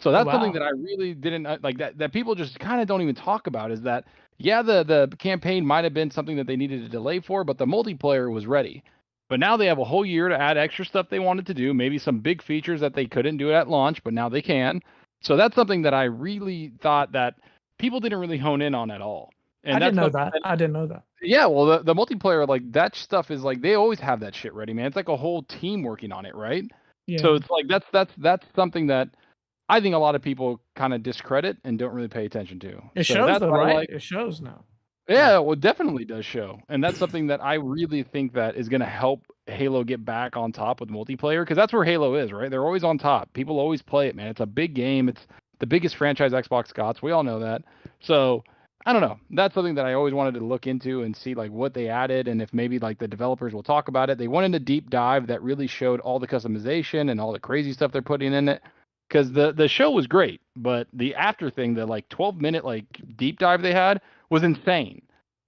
So that's something that I really didn't like that people just kind of don't even talk about is that, yeah, the campaign might have been something that they needed to delay for, but the multiplayer was ready. But now they have a whole year to add extra stuff they wanted to do, maybe some big features that they couldn't do at launch, but now they can. So that's something that I really thought that people didn't really hone in on at all. And I didn't know that. Yeah, well, the multiplayer, like that stuff is like they always have that shit ready, man. It's like a whole team working on it, right? Yeah. So it's like that's something that I think a lot of people kind of discredit and don't really pay attention to. It So shows that's though, why I right? like- It shows now. yeah, well, it definitely does show, and that's something that I really think that is going to help Halo get back on top with multiplayer because that's where Halo is, right? They're always on top. People always play it, man. It's a big game. It's the biggest franchise Xbox got. We all know that. So I don't know. That's something that I always wanted to look into and see like what they added and if maybe like the developers will talk about it. They went into deep dive that really showed all the customization and all the crazy stuff they're putting in it. Because the show was great, but the after thing, the like 12-minute like deep dive they had was insane.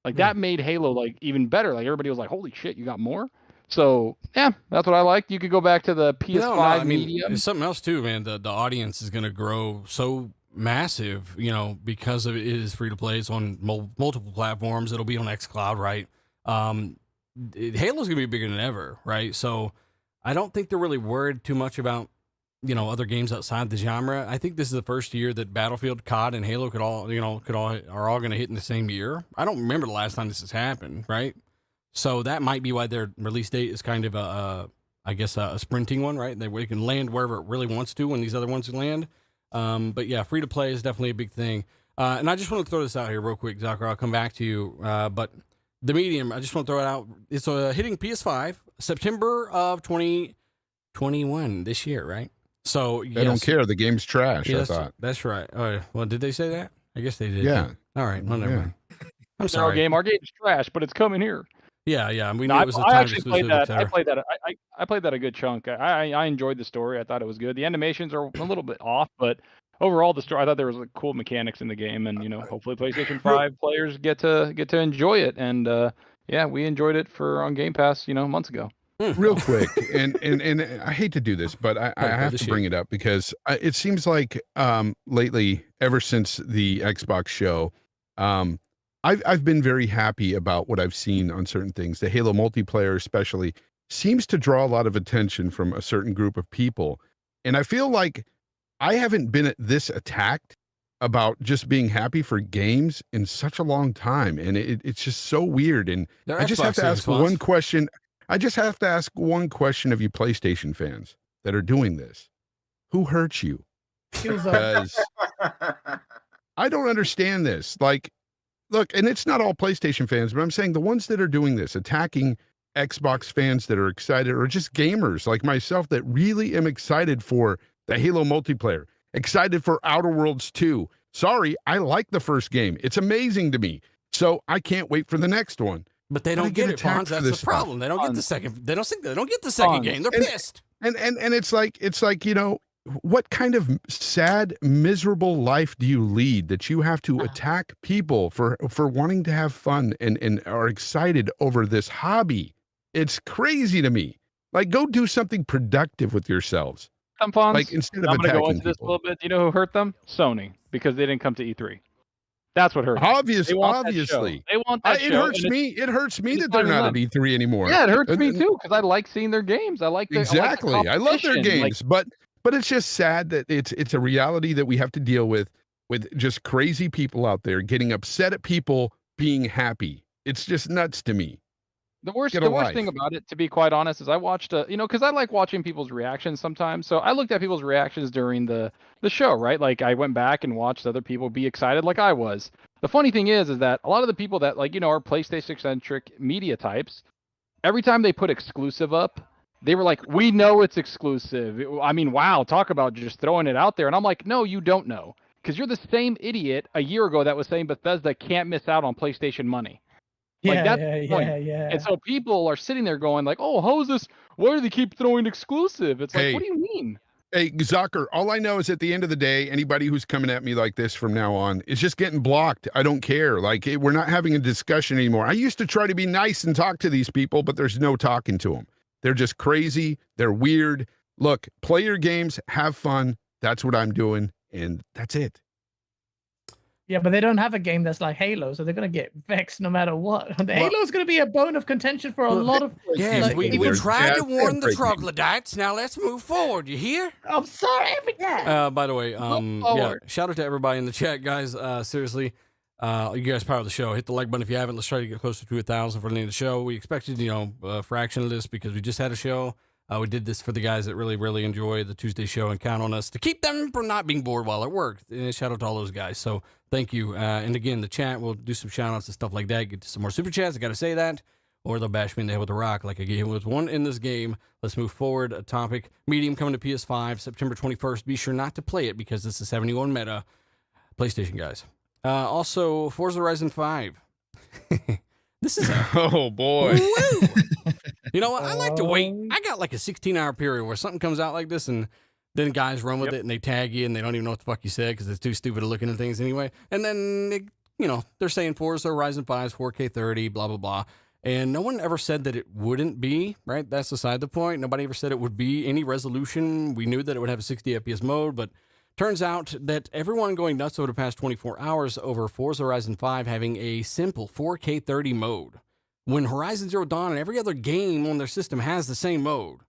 Like that made Halo like even better. Like everybody was like, "Holy shit, you got more!" So yeah, that's what I liked. You could go back to the PS5 Medium. It's something else too, man. The audience is going to grow so massive, because of it is free to play. It's on multiple platforms. It'll be on xCloud, right? Halo's going to be bigger than ever, right? So I don't think they're really worried too much about other games outside the genre. I think this is the first year that Battlefield, COD, and Halo are all going to hit in the same year. I don't remember the last time this has happened, right? So that might be why their release date is kind of a sprinting one, right? They can land wherever it really wants to when these other ones land. But yeah, free to play is definitely a big thing. And I just want to throw this out here real quick, Zucker. I'll come back to you. But the Medium, I just want to throw it out. It's hitting PS5 September of 2021 this year, right? So They don't care. The game's trash. I thought. That's right. Well, did they say that? I guess they did. Yeah. All right. Well, never mind. I'm Our sorry. game's trash, but it's coming here. Yeah. We knew No, it was a I time actually played exclusive, that. I played that a good chunk. I enjoyed the story. I thought it was good. The animations are a little bit off, but overall the story, I thought there was like cool mechanics in the game, and hopefully PlayStation 5 players get to enjoy it. And yeah, we enjoyed it on Game Pass, months ago. Real quick, and I hate to do this, but I have to bring it up because it seems like lately, ever since the Xbox show, I've been very happy about what I've seen on certain things. The Halo multiplayer especially seems to draw a lot of attention from a certain group of people. And I feel like I haven't been this attacked about just being happy for games in such a long time. And it's just so weird. And I just have to ask one question. I just have to ask one question of you PlayStation fans that are doing this. Who hurt you? Because I don't understand this. Like, look, and it's not all PlayStation fans, but I'm saying the ones that are doing this, attacking Xbox fans that are excited, or just gamers like myself that really am excited for the Halo multiplayer, excited for Outer Worlds 2. Sorry, I like the first game. It's amazing to me. So I can't wait for the next one. But they Why don't get get it, attacked Bonds. for That's this the problem. They don't get the Bonds. second. They don't get the second Bonds. game. They're And- pissed. And it's like, you know, what kind of sad, miserable life do you lead that you have to attack people for wanting to have fun and are excited over this hobby? It's crazy to me. Like, go do something productive with yourselves. Some Fonz, Like, instead of I'm going to go attacking into this a people. little bit. Do you know who hurt them? Sony, because they didn't come to E3. That's what hurt them. Obviously, They want that show. They want that it show, hurts and me. It hurts me it's that they're not not at enough. E3 anymore. Yeah, it hurts me And- too because I like seeing their games. I like the Exactly. I love their competition. games, but it's just sad that it's a reality that we have to deal with just crazy people out there getting upset at people being happy. It's just nuts to me. The worst Get a thing life. about it, to be quite honest, is I watched, because I like watching people's reactions sometimes. So I looked at people's reactions during the show, right? Like I went back and watched other people be excited like I was. The funny thing is that a lot of the people that are PlayStation-centric media types, every time they put exclusive up, they were like, "We know it's exclusive." I mean, wow, talk about just throwing it out there. And I'm like, no, you don't know, because you're the same idiot a year ago that was saying Bethesda can't miss out on PlayStation money. Like, that's the point. yeah. And so people are sitting there going like, "Oh, how is this? Why do they keep throwing exclusive?" It's like, Hey. what do you mean? Hey, Zucker, all I know is at the end of the day, anybody who's coming at me like this from now on is just getting blocked. I don't care. Like, we're not having a discussion anymore. I used to try to be nice and talk to these people, but there's no talking to them. They're just crazy. They're weird. Look, play your games, have fun. That's what I'm doing, and that's it. Yeah, but they don't have a game that's like Halo, so they're gonna get vexed no matter what. The Halo's gonna be a bone of contention for a lot of. Yes, like, we even- tried to warn the break games. troglodytes. Now let's move forward. You hear? I'm sorry. By the way, yeah, forward. shout out to everybody in the chat, guys. Seriously, you guys power the show. Hit the like button if you haven't. Let's try to get closer to 1,000 for the end of the show. We expected, a fraction of this because we just had a show. We did this for the guys that really, really enjoy the Tuesday show and count on us to keep them from not being bored while at work. And shout out to all those guys. So thank you. And again, the chat, we'll do some shout outs and stuff like that. Get to some more super chats. I got to say that. Or they'll bash me in the head with a rock like I gave with one in this game. Let's move forward. A topic. Medium coming to PS5 September 21st. Be sure not to play it because it's a 71 meta. PlayStation guys. Also, Forza Horizon 5. This is Oh, boy. Woo! You know what? I like to wait. I got like a 16-hour period where something comes out like this, and then guys run with it, and they tag you, and they don't even know what the fuck you said because it's too stupid to look into things anyway. And then, they're saying Forza Horizon 5's 4K 30, blah, blah, blah. And no one ever said that it wouldn't be, right? That's beside the point. Nobody ever said it would be any resolution. We knew that it would have a 60 FPS mode, but turns out that everyone going nuts over the past 24 hours over Forza Horizon 5 having a simple 4K 30 mode. When Horizon Zero Dawn and every other game on their system has the same mode.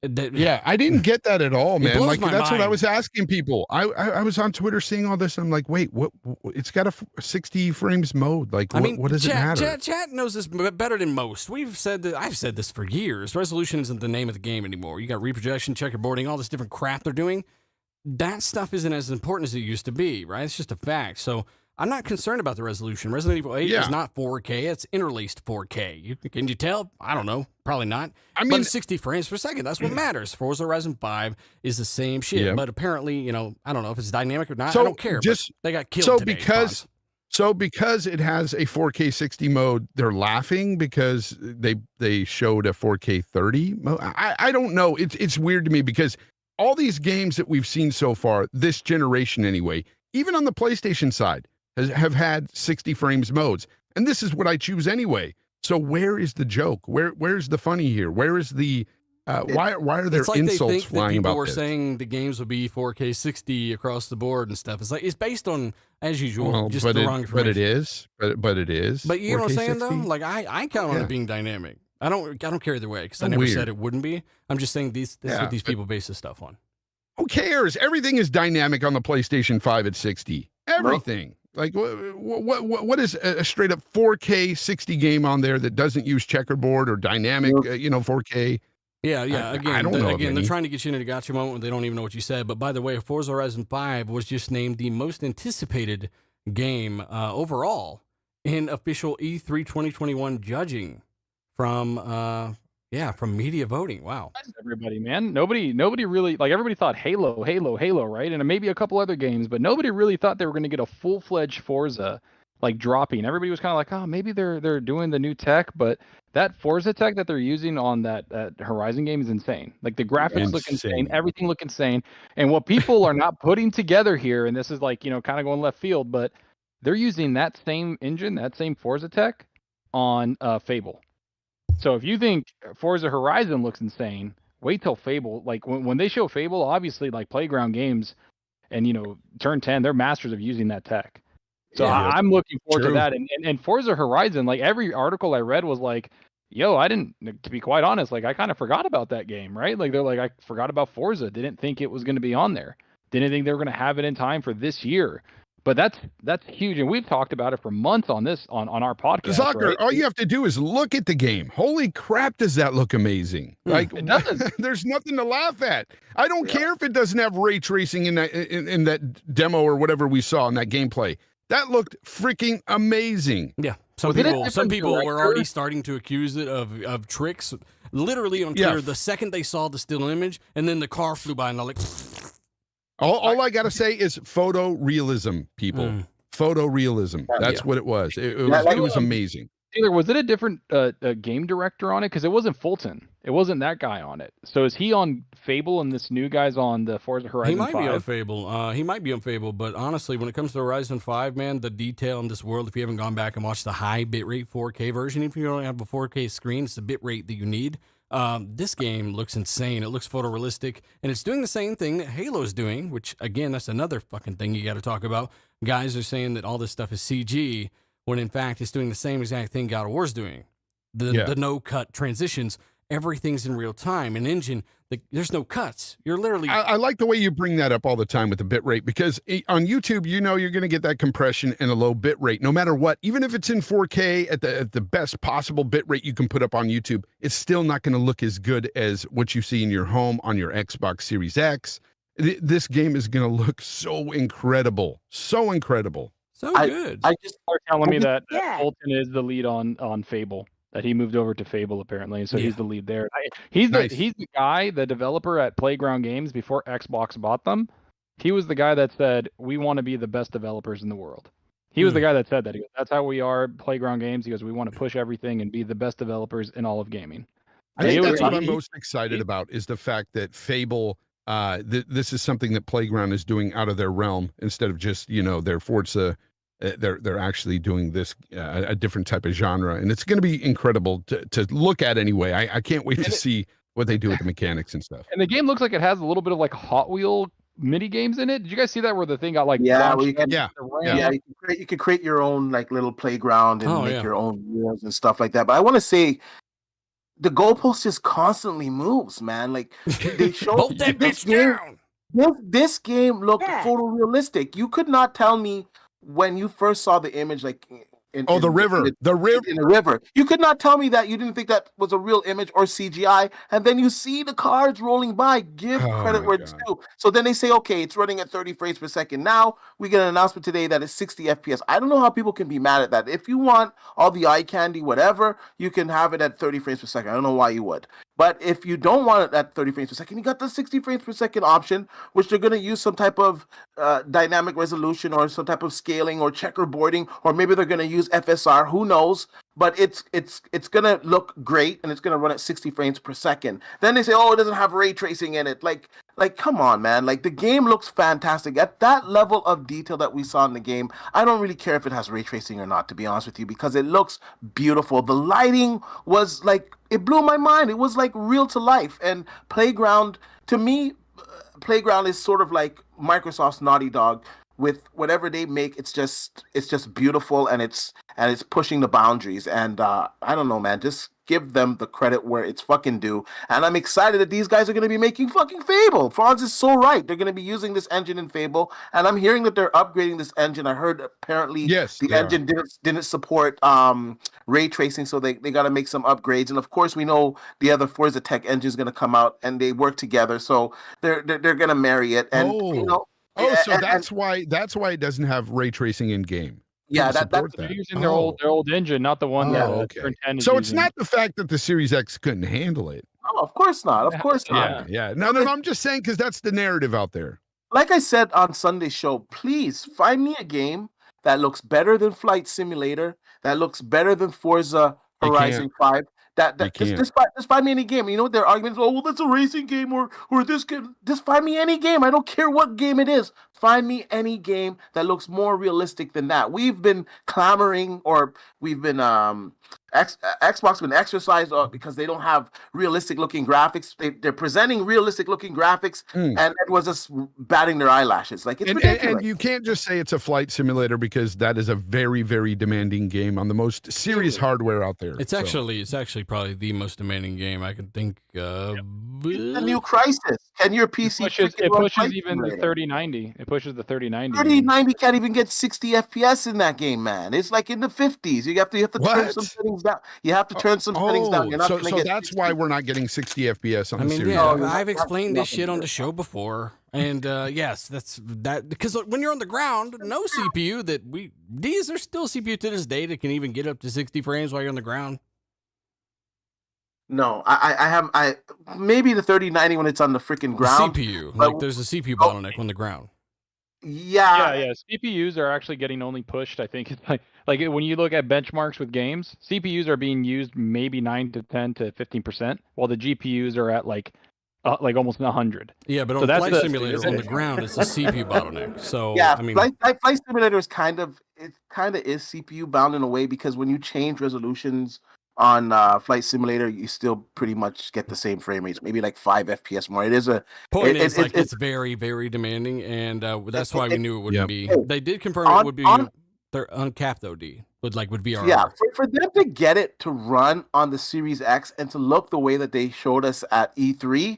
Yeah, I didn't get that at all, man. blows Like, my that's what I mind. was asking people. I was on Twitter seeing all this. I'm like, wait, what? It's got a 60 frames mode. Like, what does it matter? Chat knows this better than most. We've said that. I've said this for years. Resolution isn't the name of the game anymore. You got reprojection, checkerboarding, all this different crap they're doing. That stuff isn't as important as it used to be, right? It's just a fact. So I'm not concerned about the resolution. Resident Evil 8 is not 4K. It's interlaced 4K. Can you tell? I don't know. Probably not. I mean, but it's 60 frames per second. That's what matters. Forza Horizon 5 is the same shit. Yeah. But apparently, I don't know if it's dynamic or not. So I don't care. just- but they got killed so today, because Fonz. because it has a 4K 60 mode, they're laughing because they showed a 4K 30 mode. I don't know. It's weird to me because all these games that we've seen so far, this generation anyway, even on the PlayStation side, have had 60 frames modes. And this is what I choose anyway. So where is the joke? Where's the funny here? Where is the why are there It's like insults they think that flying people about were this? saying the games would be 4K 60 across the board and stuff. It's like it's based on, as usual, Well, just but the wrong information. but it is. But you know what I'm 4K saying 60? though? Like I count on Yeah. it being dynamic. I don't care either way because I So never weird. said it wouldn't be. I'm just saying this is Yeah, what these but- people base this stuff on. Who cares? Everything is dynamic on the PlayStation 5 at 60. Everything. Like what is a straight up 4K 60 game on there that doesn't use checkerboard or dynamic 4K? Yeah. I Again, don't know of they're any. trying to get you into the gotcha moment when they don't even know what you said. But by the way, Forza Horizon 5 was just named the most anticipated game overall in official E3 2021 judging from media voting. Wow. Everybody, man. Nobody really, like, everybody thought Halo, right? And maybe a couple other games, but nobody really thought they were going to get a full-fledged Forza like dropping. Everybody was kind of like, oh, maybe they're doing the new tech, but that Forza tech that they're using on that Horizon game is insane. Like the graphics look insane, everything look insane. And what people are not putting together here, and this is like, kind of going left field, but they're using that same engine, that same Forza tech on Fable. So if you think Forza Horizon looks insane, wait till Fable. Like when they show Fable, obviously like Playground Games and Turn 10, they're masters of using that tech. So I'm looking forward to that. And Forza Horizon, like every article I read was like, yo, to be quite honest, like I kind of forgot about that game, right? Like they're like, I forgot about Forza. Didn't think it was going to be on there. Didn't think they were going to have it in time for this year. But that's huge. And we've talked about it for months on our podcast. Stalker, right? all you have to do is look at the game. Holy crap, does that look amazing? Like it does. There's nothing to laugh at. I don't care if it doesn't have ray tracing in that demo or whatever we saw in that gameplay. That looked freaking amazing. Yeah. Some people were already starting to accuse it of tricks. Literally on Twitter, the second they saw the still image, and then the car flew by, and they're like... All I got to say is photorealism, people. Photorealism. That's what it was. It was amazing. Taylor, was it a different game director on it? Because it wasn't Fulton. It wasn't that guy on it. So is he on Fable and this new guy's on the Forza Horizon 5? He might be on Fable. He might be on Fable, but honestly, when it comes to Horizon 5, man, the detail in this world, if you haven't gone back and watched the high bitrate 4K version, if you only have a 4K screen, it's the bitrate that you need. This game looks insane. It looks photorealistic, and it's doing the same thing that Halo's doing, which, again, that's another fucking thing you got to talk about. Guys are saying that all this stuff is CG, when in fact it's doing the same exact thing God of War's doing. The no-cut transitions, everything's in real time. An engine, there's no cuts. You're literally... I like the way you bring that up all the time with the bit rate, because on YouTube, you're going to get that compression and a low bit rate, no matter what. Even if it's in 4K at the best possible bit rate you can put up on YouTube, it's still not going to look as good as what you see in your home on your Xbox Series X. This game is going to look so incredible. So incredible. So good. I just are telling me that Fulton is the lead on Fable. That he moved over to Fable apparently, so he's the lead there. He's the guy, the developer at Playground Games before Xbox bought them. He was the guy that said we want to be the best developers in the world. He was the guy that said that. He goes, that's how we are, Playground Games. He goes, we want to push everything and be the best developers in all of gaming. I think that's what I'm most excited about is the fact that Fable. This is something that Playground is doing out of their realm instead of just their Forza. They're actually doing this a different type of genre, and it's going to be incredible to look at anyway. I can't wait to see what they do with the mechanics and stuff. And the game looks like it has a little bit of like Hot Wheel mini games in it. Did you guys see that where the thing got like you could create your own like little playground and make your own wheels and stuff like that. But I want to say the goalpost just constantly moves, man. Like they show Bolt that bitch down. This game looked photorealistic. You could not tell me when you first saw the image, like in the river, you could not tell me that you didn't think that was a real image or CGI, and then you see the cars rolling by. Give credit where it's due. So then they say, okay, it's running at 30 frames per second. Now we get an announcement today that it's 60 FPS. I don't know how people can be mad at that. If you want all the eye candy, whatever, you can have it at 30 frames per second. I don't know why you would. But if you don't want it at 30 frames per second, you got the 60 frames per second option, which they're going to use some type of dynamic resolution or some type of scaling or checkerboarding, or maybe they're going to use FSR. Who knows? But it's going to look great, and it's going to run at 60 frames per second. Then they say, oh, it doesn't have ray tracing in it. Like come on, man. Like the game looks fantastic. At that level of detail that we saw in the game, I don't really care if it has ray tracing or not, to be honest with you, because it looks beautiful. The lighting was like, it blew my mind. It was like real to life. And Playground, to me, Playground is sort of like Microsoft's Naughty Dog. With whatever they make, it's just beautiful, and it's pushing the boundaries. And I don't know, man, just give them the credit where it's fucking due. And I'm excited that these guys are going to be making fucking Fable. Franz is so right. They're going to be using this engine in Fable, and I'm hearing that they're upgrading this engine. I heard apparently the engine didn't support ray tracing, so they got to make some upgrades. And of course, we know the other Forza Tech engine is going to come out, and they work together, so they're going to marry it. And so that's why it doesn't have ray tracing in game. Yeah, that's they're using their old engine, not the one that Turn 10 is So it's using. not the fact that the Series X couldn't handle it. Oh, of course not. Of course not. Yeah. No, I'm just saying because that's the narrative out there. Like I said on Sunday's show, please find me a game that looks better than Flight Simulator, that looks better than Forza You Horizon 5. You can't. Just find me any game. You know their arguments. Oh, well, that's a racing game or this game. Just find me any game. I don't care what game it is. Find me any game that looks more realistic than that. We've been clamoring, or we've been Xbox been exercised because they don't have realistic looking graphics. They're presenting realistic looking graphics, and it was just batting their eyelashes. Like it's ridiculous. And you can't just say it's a flight simulator because that is a very, very demanding game on the most serious hardware out there. It's actually probably the most demanding game I can think of. It's a new Crisis. Can your PC it pushes even the 3090? It pushes the 3090. 3090 can't even get 60 FPS in that game, man. It's like in the 50s. You have to turn some settings down. You have to turn some settings down. You're not so get that's 60. why we're not getting 60 FPS on the series. Yeah, Oh, I've explained this shit on the show before, and yes, that's that. Because when you're on the ground, no CPU these are still CPU to this day that can even get up to 60 frames while you're on the ground. No, I maybe the 3090 when it's on the freaking ground. CPU, like there's a CPU bottleneck on the ground. Yeah. CPUs are actually getting only pushed. I think it's like when you look at benchmarks with games, CPUs are being used maybe 9 to 10 to 15%, while the GPUs are at like almost 100. Yeah, but on Flight Simulator on the ground, it's a CPU bottleneck. So yeah, I mean, Flight Simulator is kind of is CPU bound in a way because when you change resolutions on Flight Simulator, you still pretty much get the same frame rates, maybe like 5 FPS more. It is it's very, very demanding, and that's why we knew it wouldn't be. They did confirm it would be uncapped though, with VRR. Yeah, for them to get it to run on the Series X and to look the way that they showed us at E3,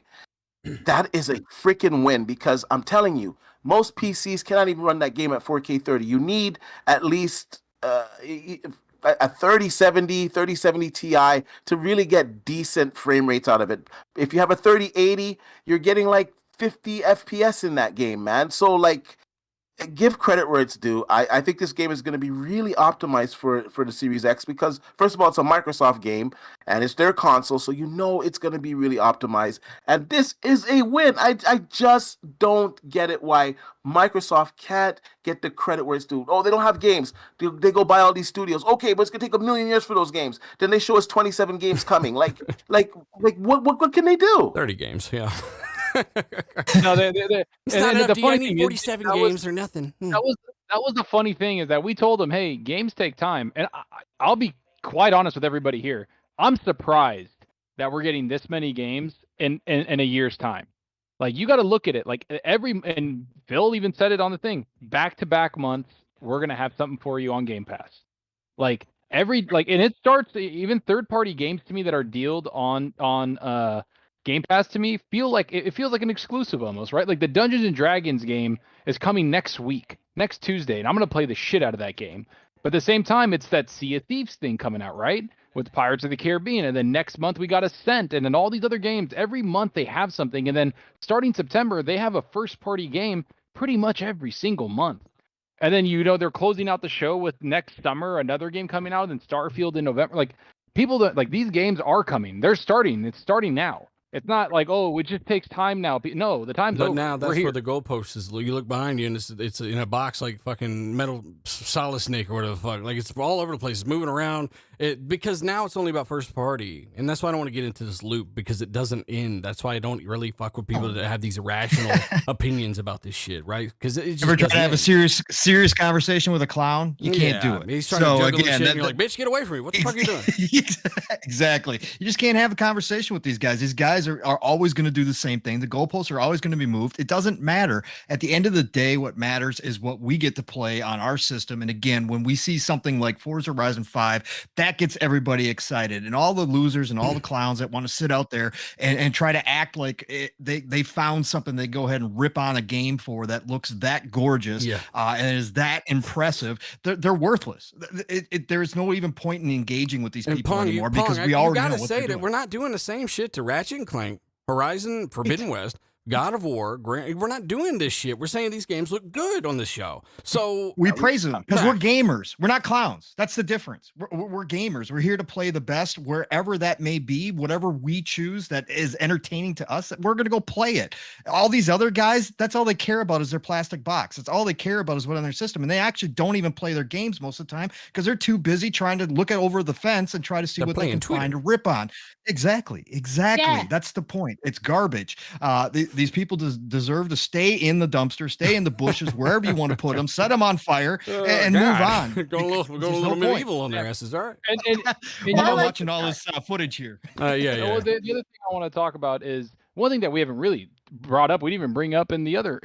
that is a freaking win, because I'm telling you, most PCs cannot even run that game at 4K 30. You need at least a 3070 Ti to really get decent frame rates out of it. If you have a 3080, you're getting like 50 FPS in that game, man. So like, give credit where it's due. I think this game is going to be really optimized for the Series X because, first of all, it's a Microsoft game and it's their console, so you know it's going to be really optimized. And this is a win. I just don't get it why Microsoft can't get the credit where it's due. Oh, they don't have games. They go buy all these studios. Okay, but it's going to take 1 million years for those games. Then they show us 27 games coming. Like what can they do? 30 games, yeah. No, it's not enough. I need 47 games or nothing. That was the funny thing, is that we told them, hey, games take time, and I'll be quite honest with everybody here. I'm surprised that we're getting this many games in a year's time. Like, you got to look at it like and Phil even said it on the thing, back-to-back months we're gonna have something for you on Game Pass. And it starts, even third-party games to me that are dealed on Game Pass to me feels like an exclusive almost, right? Like the Dungeons and Dragons game is coming next Tuesday, and I'm gonna play the shit out of that game. But at the same time, it's that Sea of Thieves thing coming out, right? With Pirates of the Caribbean, and then next month we got Ascent, and then all these other games. Every month they have something, and then starting September they have a first-party game pretty much every single month. And then they're closing out the show with next summer another game coming out, and Starfield in November. Like people that like these games are coming. They're starting. It's starting now. It's not like, oh, it just takes time now. No, the time's over. But now that's where the goalpost is. You look behind you, and it's in a box like fucking Metal Solid Snake or whatever the fuck. Like, it's all over the place. It's moving around. Because now it's only about first party. And that's why I don't want to get into this loop, because it doesn't end. That's why I don't really fuck with people that have these irrational opinions about this shit, right? Because it's ever try to have a serious conversation with a clown? You can't do it. He's trying to juggle shit, and you're like, bitch, get away from me. What the fuck are you doing? Exactly. You just can't have a conversation with these guys. These guys are always going to do the same thing. The goalposts are always going to be moved. It doesn't matter. At the end of the day, what matters is what we get to play on our system. And again, when we see something like Forza Horizon 5, that gets everybody excited. And all the losers and all the clowns that want to sit out there and try to act like they found something they go ahead and rip on a game for that looks that gorgeous and is that impressive, they're worthless. There's no even point in engaging with these people anymore, because we already know what they're doing. That we're not doing the same shit to Ratchet and Clank, Horizon Forbidden West, God of War. We're not doing this shit. We're saying these games look good on the show. So we praise them because we're gamers. We're not clowns. That's the difference. We're gamers. We're here to play the best wherever that may be, whatever we choose that is entertaining to us. We're going to go play it. All these other guys, that's all they care about is their plastic box. That's all they care about is what on their system. And they actually don't even play their games most of the time because they're too busy trying to look at over the fence and try to see what they can find to rip on. Exactly. Yeah. That's the point. It's garbage. These people deserve to stay in the dumpster, stay in the bushes, wherever you want to put them, set them on fire, and move on. We're going a little medieval on their asses, all right? And I'm watching all this footage here. Well, the other thing I want to talk about is one thing that we haven't really brought up. We didn't even bring up in the other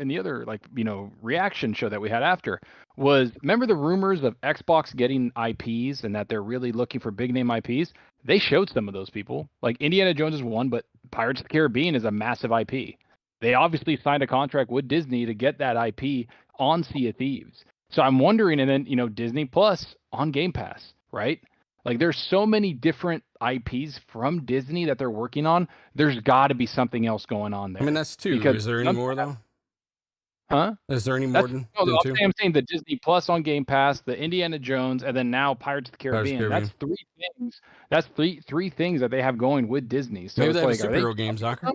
reaction show that we had after was, remember the rumors of Xbox getting IPs and that they're really looking for big name IPs? They showed some of those people. Like Indiana Jones is one, but Pirates of the Caribbean is a massive IP. They obviously signed a contract with Disney to get that IP on Sea of Thieves. So I'm wondering, and then, Disney Plus on Game Pass, right? Like there's so many different IPs from Disney that they're working on. There's got to be something else going on there. I mean, that's two. Is there any more though? Huh? Is there any more than two? I'm saying the Disney Plus on Game Pass, the Indiana Jones, and then now Pirates of the Caribbean. That's three things. That's three things that they have going with Disney. So maybe they have a superhero game, Zucker.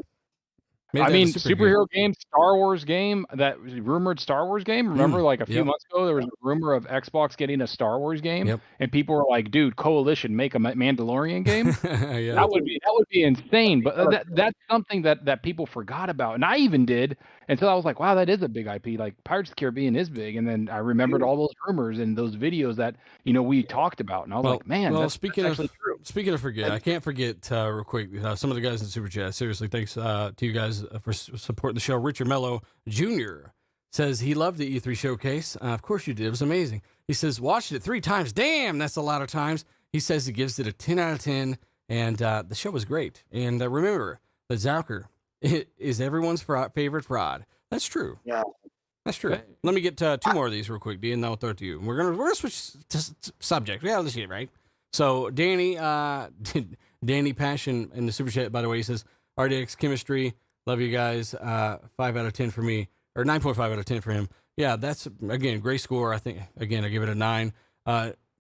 I mean, superhero game, Star Wars game, that rumored Star Wars game. Remember, like a few months ago, there was a rumor of Xbox getting a Star Wars game, and people were like, "Dude, Coalition, make a Mandalorian game." That would be insane. But that's something that people forgot about, and I even did. And so I was like, "Wow, that is a big IP. Like Pirates of the Caribbean is big." And then I remembered all those rumors and those videos that we talked about, and I was like, "Man, that's actually true." Speaking of forget, I can't forget real quick. Some of the guys in Super Chat. Seriously, thanks to you guys for supporting the show. Richard Mello Jr. says he loved the E3 showcase. Of course you did. It was amazing. He says, watched it 3 times. Damn, that's a lot of times. He says he gives it a 10 out of 10, and the show was great. And remember, the Zucker is everyone's favorite fraud. That's true. Yeah. That's true. Let me get 2 more of these real quick, D, and then I'll throw it to you. We're gonna switch to subject. Yeah, this shit, right? So Danny Passion in the Super Chat, by the way, he says, RDX chemistry. Love you guys. 5 out of 10 for me, or 9.5 out of 10 for him. Yeah, that's again great score. I think again I give it a 9.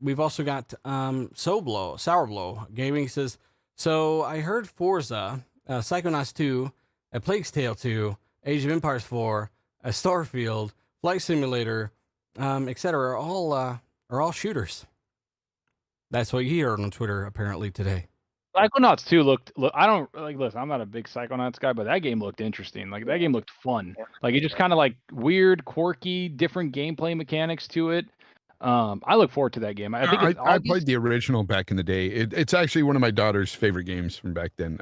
We've also got Sourblow Gaming says, so I heard Forza, Psychonauts 2, A Plague's Tale 2, Age of Empires 4, a Starfield, Flight Simulator, etc. are all shooters. That's what you heard on Twitter apparently today. Psychonauts 2 look. I don't listen. I'm not a big Psychonauts guy, but that game looked interesting. Like that game looked fun. Like it just kind of like weird, quirky, different gameplay mechanics to it. I look forward to that game. I think I played the original back in the day. It's actually one of my daughter's favorite games from back then.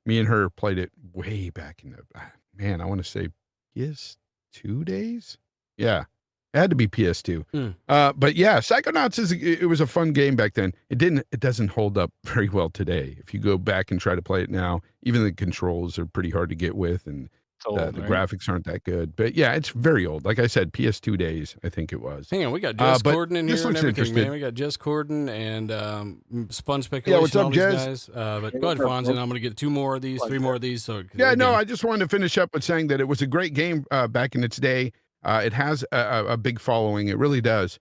Me and her played it way back in the I want to say PS2 days. Yeah. It had to be PS2. But yeah, Psychonauts it was a fun game back then. It doesn't hold up very well today. If you go back and try to play it now, even the controls are pretty hard to get with, and the graphics aren't that good. But yeah, it's very old. Like I said, PS2 days, I think it was. Hang on, we got Jez Corden in here and everything, man. We got Jez Corden and Fun Speculation. Yeah, what's up, Jez? Guys. But go ahead, Fonz, and I'm going to get 2 more of these, 3 more of these. So I just wanted to finish up with saying that it was a great game back in its day. It has a big following. It really does.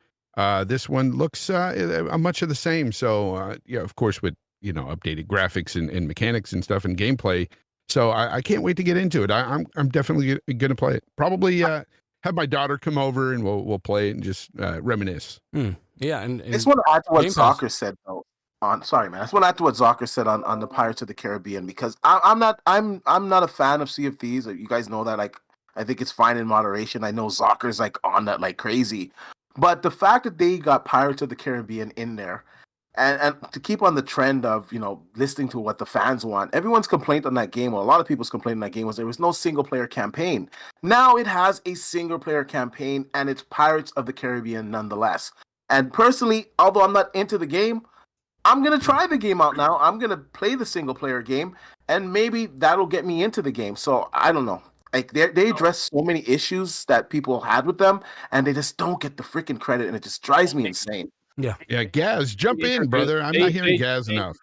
This one looks much of the same. So, of course, with, updated graphics and mechanics and stuff and gameplay. So I can't wait to get into it. I'm definitely going to play it. Probably have my daughter come over and we'll play it and just reminisce. Yeah. And I just want to add to what Zucker said, though. Sorry, man. I just want to add to what Zucker said on the Pirates of the Caribbean, because I'm not a fan of Sea of Thieves. You guys know that. I think it's fine in moderation. I know Zucker's on that like crazy. But the fact that they got Pirates of the Caribbean in there, and to keep on the trend of, listening to what the fans want, everyone's complaint on that game, or a lot of people's complaint on that game, was there was no single-player campaign. Now it has a single-player campaign, and it's Pirates of the Caribbean nonetheless. And personally, although I'm not into the game, I'm going to try the game out now. I'm going to play the single-player game, and maybe that'll get me into the game. So, I don't know. Like they address so many issues that people had with them, and they just don't get the freaking credit, and it just drives me insane. Yeah, Gaz, jump in, brother. I'm not hearing Gaz enough.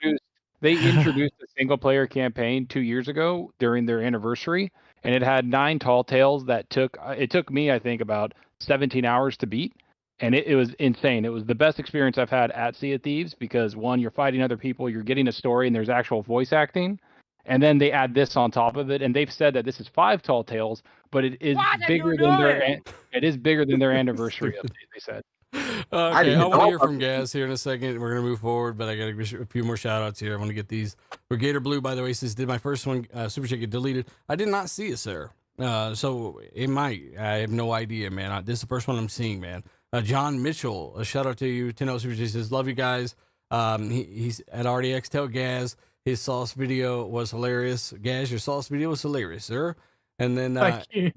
They introduced a single player campaign 2 years ago during their anniversary, and it had 9 tall tales that took me, I think, about 17 hours to beat. And it was insane. It was the best experience I've had at Sea of Thieves because, one, you're fighting other people, you're getting a story, and there's actual voice acting. And then they add this on top of it, and they've said that this is 5 tall tales, but it is bigger than their anniversary update. They said. Okay, I want to know hear about from Gaz here in a second. We're gonna move forward, but I got a few more shout outs here. I want to get these. Gator Blue, by the way, says, "Did my first one super chat get deleted? I did not see it, sir. So it might. I have no idea, man. This is the first one I'm seeing, man." John Mitchell, a shout out to you. 10 super chat says, "Love you guys." He's at RDX. Tell Gaz his sauce video was hilarious. Gaz, your sauce video was hilarious, sir. And then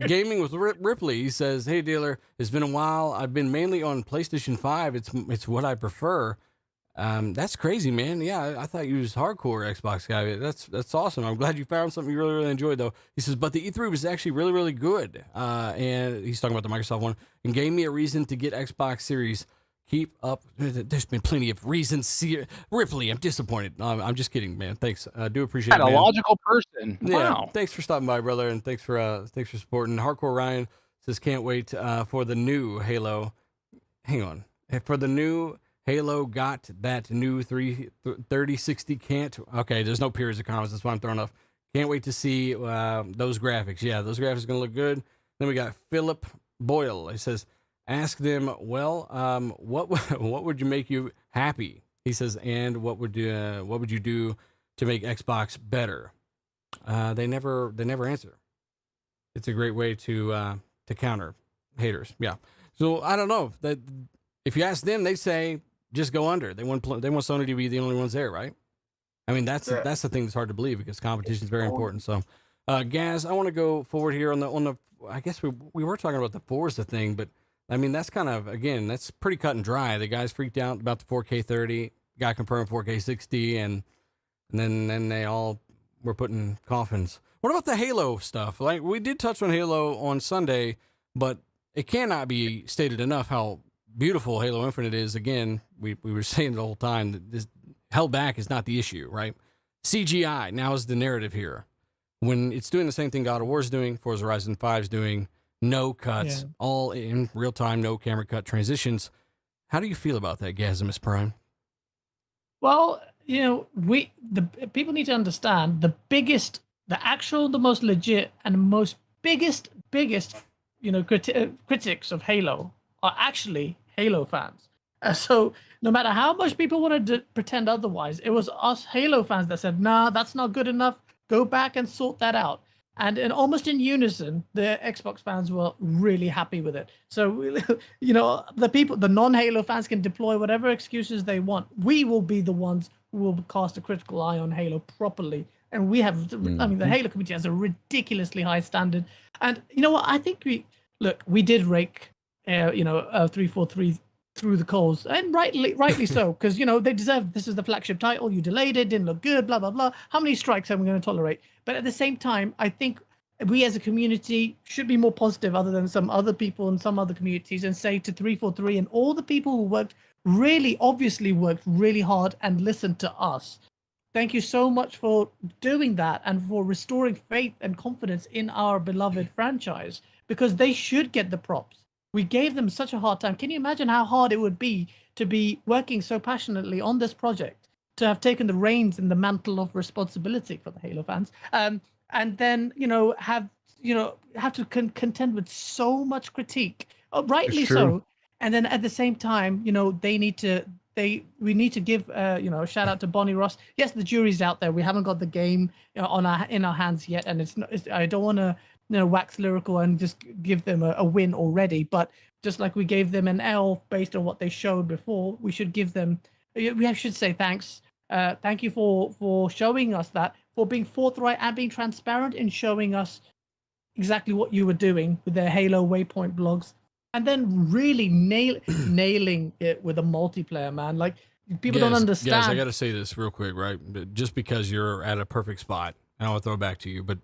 Gaming with Ripley, he says, "Hey dealer, it's been a while. I've been mainly on PlayStation 5. It's what I prefer." That's crazy, man. Yeah, I thought you was hardcore Xbox guy. That's awesome. I'm glad you found something you really enjoyed though. He says, "But the E3 was actually really good." And he's talking about the Microsoft one, and gave me a reason to get Xbox Series. Keep up. There's been plenty of reasons. Ripley, I'm disappointed. I'm just kidding, man. Thanks. I do appreciate it, A man. logical person. Yeah, Wow. thanks for stopping by, brother, and thanks for supporting. Hardcore Ryan says, "Can't wait for the new Halo." Hang on, for the new Halo got that new 3060 can't. Okay, there's no periods of comments. That's why I'm throwing off. Can't wait to see those graphics. Yeah, those graphics are gonna look good. Then we got Philip Boyle. He says, "Ask them, well, what would you make you happy?" He says, "And what would you do to make Xbox better?" They never answer. It's a great way to counter haters. Yeah. So I don't know that if you ask them, they say just go under. They want Sony to be the only ones there, right? I mean, that's the thing that's hard to believe because competition is very important. So, Gaz, I want to go forward here on the. I guess we were talking about the Forza thing, but I mean that's kind of that's pretty cut and dry. The guys freaked out about the 4K 30, got confirmed 4K 60, and then they all were putting coffins. What about the Halo stuff? Like we did touch on Halo on Sunday, but it cannot be stated enough how beautiful Halo Infinite is. Again, we were saying the whole time that this held back is not the issue, right? CGI now is the narrative here. When it's doing the same thing God of War is doing, Forza Horizon 5 is doing, no cuts, all in real time, no camera cut transitions. How do you feel about that, Gazimus Prime? Well, the people need to understand the most legit and most biggest, critics of Halo are actually Halo fans. So no matter how much people wanted to pretend otherwise, it was us Halo fans that said, "Nah, that's not good enough. Go back and sort that out." And almost in unison, the Xbox fans were really happy with it. So, the non-Halo fans can deploy whatever excuses they want. We will be the ones who will cast a critical eye on Halo properly. And we have, the Halo community has a ridiculously high standard. And you know what? I think we did rake, 343 through the coals, and rightly so, because they deserve. This is the flagship title. You delayed it, didn't look good, blah blah blah. How many strikes are we going to tolerate? But at the same time, I think we as a community should be more positive, other than some other people in some other communities, and say to 343 and all the people who obviously worked really hard and listened to us. Thank you so much for doing that and for restoring faith and confidence in our beloved franchise, because they should get the props. We gave them such a hard time. Can you imagine how hard it would be to be working so passionately on this project, to have taken the reins and the mantle of responsibility for the Halo fans, and then have to contend with so much critique, rightly so, and then at the same time, we need to give a shout out to Bonnie Ross. Yes, the jury's out there. We haven't got the game in our hands yet, and I don't want to wax lyrical and just give them a win already, but just like we gave them an L based on what they showed before, we should should say thanks. Thank you for showing us that, for being forthright and being transparent in showing us exactly what you were doing with their Halo Waypoint blogs, and then really nailing it with a multiplayer, man. Like, people don't understand. Guys, I got to say this real quick, right? Just because you're at a perfect spot, and I want to throw it back to you, but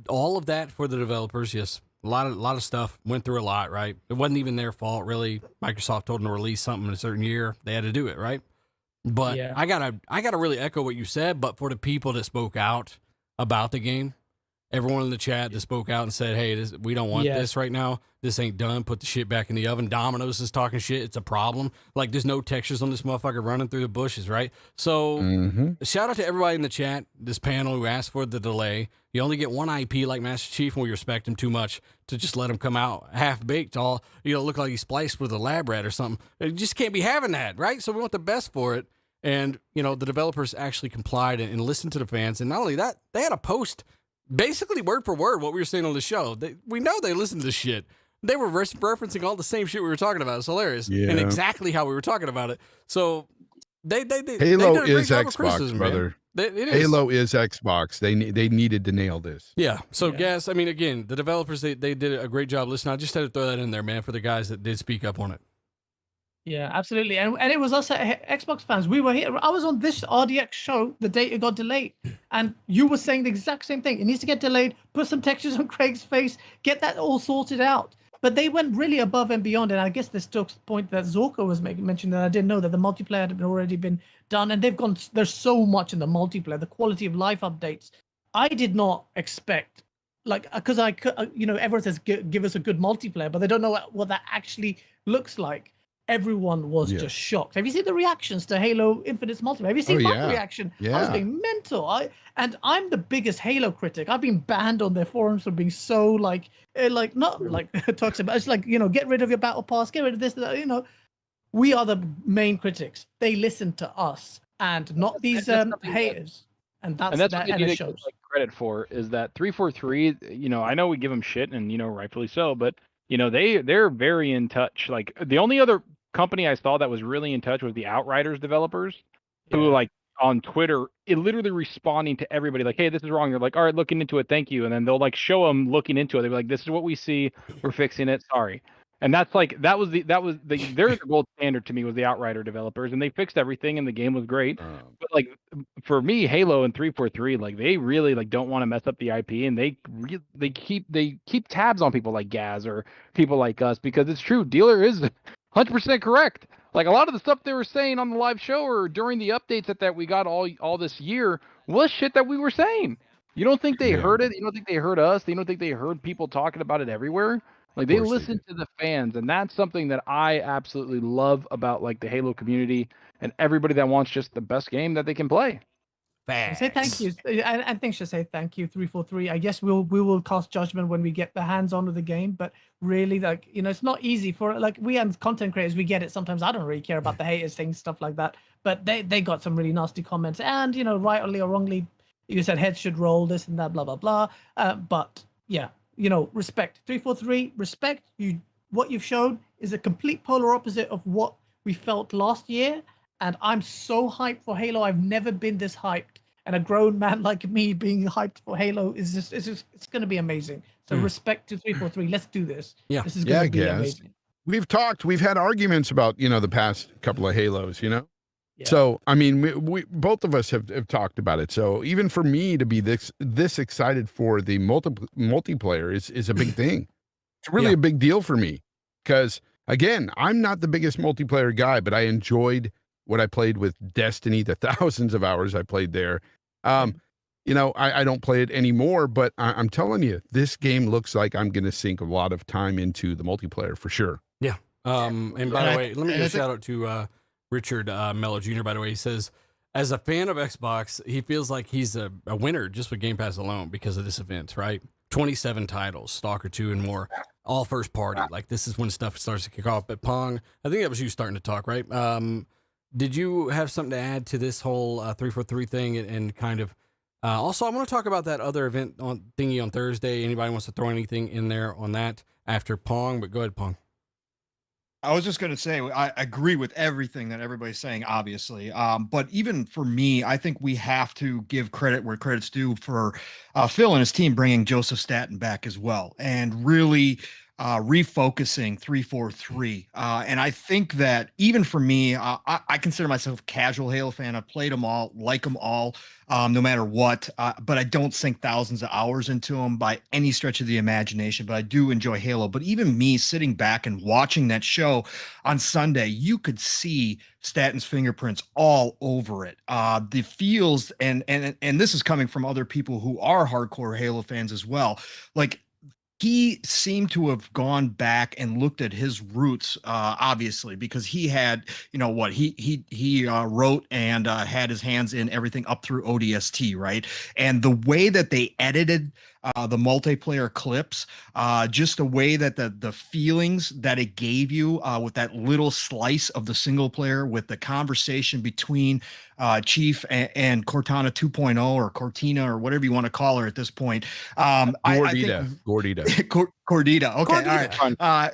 all of that for the developers, yes, a lot of stuff, went through a lot, right? It wasn't even their fault, really. Microsoft told them to release something in a certain year. They had to do it, right? But yeah. I gotta really echo what you said, but for the people that spoke out about the game everyone in the chat that spoke out and said, hey, we don't want this right now. This ain't done. Put the shit back in the oven. Domino's is talking shit. It's a problem. Like, there's no textures on this motherfucker running through the bushes, right? So shout out to everybody in the chat, this panel who asked for the delay. You only get one IP like Master Chief, and we respect him too much to just let him come out half-baked, all, look like he's spliced with a lab rat or something. You just can't be having that, right? So we want the best for it. And, the developers actually complied and listened to the fans. And not only that, they had a post basically word for word what we were saying on the show. We know they listened to this shit. They were referencing all the same shit we were talking about. It's hilarious. Yeah. And exactly how we were talking about it. So they Halo did a great is job of Xbox, criticism, brother. It is. Halo is Xbox. They needed to nail this. Yeah. So, guys, I mean, again, the developers, they did a great job listening. I just had to throw that in there, man, for the guys that did speak up on it. Yeah, absolutely. And it was us Xbox fans. We were here. I was on this RDX show the day it got delayed. And you were saying the exact same thing. It needs to get delayed, put some textures on Craig's face, get that all sorted out. But they went really above and beyond. And I guess this took the point that Zorka was mentioned that I didn't know that the multiplayer had already been done. And there's so much in the multiplayer, the quality of life updates. I did not expect, because everyone says give us a good multiplayer, but they don't know what that actually looks like. Everyone was just shocked. Have you seen the reactions to Halo Infinite's multiplayer? Have you seen my reaction? Yeah. I was being mental. I'm the biggest Halo critic. I've been banned on their forums for being so not toxic, but it's get rid of your battle pass, get rid of this. We are the main critics. They listen to us and not these haters. And that's what you need to shows. give credit for is that 343. I know we give them shit, and rightfully so, but they're very in touch. Like, the only other company I saw that was really in touch was the Outriders developers, who on Twitter, literally responding to everybody like, hey, this is wrong. They're like, all right, looking into it, thank you. And then they'll show them looking into it. They're like, this is what we see, we're fixing it, sorry. And that's that was their gold standard to me, was the Outrider developers, and they fixed everything and the game was great. But for me, Halo and 343, they really don't want to mess up the IP, and they keep tabs on people like Gaz or people like us, because it's true, Dealer is 100% correct. A lot of the stuff they were saying on the live show or during the updates that we got all this year was shit that we were saying. You don't think they heard it? You don't think they heard us? You don't think they heard people talking about it everywhere? They listen to the fans, and that's something that I absolutely love about the Halo community and everybody that wants just the best game that they can play. Say thank you. I think should say thank you, 343. I guess we will cast judgment when we get the hands on with the game, but really, it's not easy for we as content creators, we get it. Sometimes I don't really care about the haters things, stuff like that, but they got some really nasty comments, and rightly or wrongly, you said heads should roll, this and that, blah blah blah. But yeah, respect 343. Respect you. What you've shown is a complete polar opposite of what we felt last year. And I'm so hyped for Halo. I've never been this hyped. And a grown man like me being hyped for Halo is it's going to be amazing. So respect to 343. Let's do this. Yeah. This is going to be amazing. We've had arguments about, the past couple of Halos, Yeah. So, I mean, we both of us have talked about it. So even for me to be this excited for the multiplayer is a big thing. It's really a big deal for me because, again, I'm not the biggest multiplayer guy, but I enjoyed what I played with Destiny, the thousands of hours I played there. I don't play it anymore, but I'm telling you, this game looks like I'm going to sink a lot of time into the multiplayer for sure. Yeah. And by the way, let me give a shout out to Richard Mello Jr., by the way. He says, as a fan of Xbox, he feels like he's a winner just with Game Pass alone because of this event, right? 27 titles, Stalker 2 and more, all first party. This is when stuff starts to kick off. But Pong, I think that was you starting to talk, right? Did you have something to add to this whole 343 thing and kind of also, I want to talk about that other event thingy on Thursday. Anybody wants to throw anything in there on that after Pong? But go ahead, Pong. I was just going to say, I agree with everything that everybody's saying, obviously. But even for me, I think we have to give credit where credit's due for Phil and his team bringing Joseph Staten back as well. And really refocusing 343. And I think that even for me, I consider myself a casual Halo fan. I've played them all, like them all, no matter what. But I don't sink thousands of hours into them by any stretch of the imagination. But I do enjoy Halo. But even me sitting back and watching that show on Sunday, you could see Statton's fingerprints all over it. The feels, and this is coming from other people who are hardcore Halo fans as well. Like, he seemed to have gone back and looked at his roots, obviously, because he had, he wrote and had his hands in everything up through ODST, right? And the way that they edited the multiplayer clips, just the way that the feelings that it gave you with that little slice of the single player, with the conversation between Chief and Cortana 2.0 or Cortina or whatever you want to call her at this point. Gordita. Cordita. Okay. Cordita. All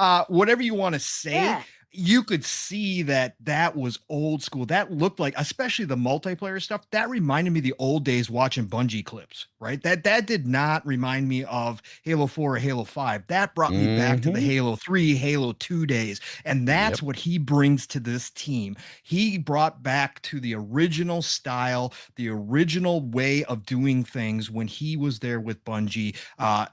right. Whatever you want to say. Yeah. You could see that was old school. That looked like, especially the multiplayer stuff, that reminded me of the old days watching Bungie clips, right? That did not remind me of Halo 4 or Halo 5. That brought me back to the Halo 3, Halo 2 days. And that's what he brings to this team. He brought back to the original style, the original way of doing things when he was there with Bungie,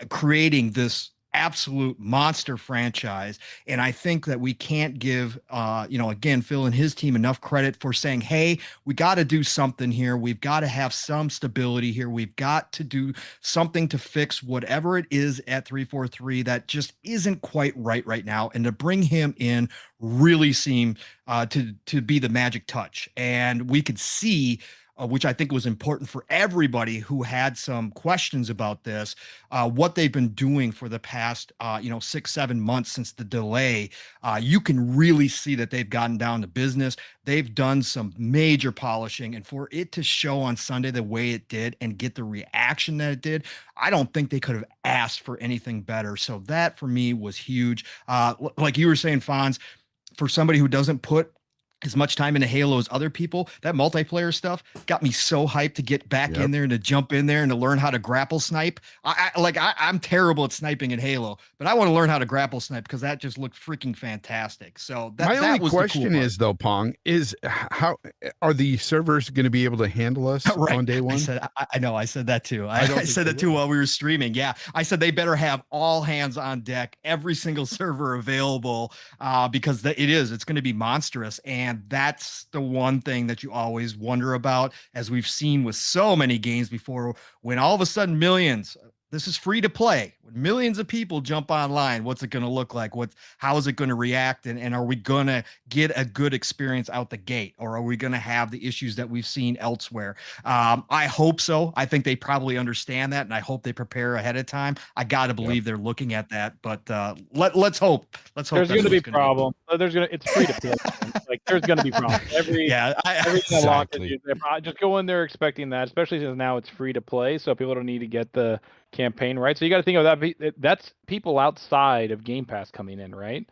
creating this absolute monster franchise. And I think that we can't give again, Phil and his team enough credit for saying, hey, we got to do something here. We've got to have some stability here. We've got to do something to fix whatever it is at 343 that just isn't quite right now. And to bring him in really seemed to be the magic touch. And we could see, which I think was important for everybody who had some questions about this, what they've been doing for the past, 6-7 months since the delay. You can really see that they've gotten down to business. They've done some major polishing, and for it to show on Sunday the way it did and get the reaction that it did, I don't think they could have asked for anything better. So that for me was huge. Like you were saying, Fonz, for somebody who doesn't put as much time into Halo as other people, that multiplayer stuff got me so hyped to get back in there and to jump in there and to learn how to grapple snipe. I'm terrible at sniping in Halo, but I want to learn how to grapple snipe because that just looked freaking fantastic. So my only question is though, Pong, is how are the servers going to be able to handle us on day one? I said that too. I said that too while we were streaming. Yeah, I said they better have all hands on deck, every single server available, because it's going to be monstrous. And that's the one thing that you always wonder about, as we've seen with so many games before, when all of a sudden this is free to play. When millions of people jump online, what's it going to look like? How is it going to react? And are we going to get a good experience out the gate? Or are we going to have the issues that we've seen elsewhere? I hope so. I think they probably understand that, and I hope they prepare ahead of time. I got to believe they're looking at that, but let's hope. Let's hope there's going to be problems. It's free to play. Like, there's going to be problems. Just go in there expecting that, especially since now it's free to play, so people don't need to get the campaign right. So you got to think of that. That's people outside of Game Pass coming in, right?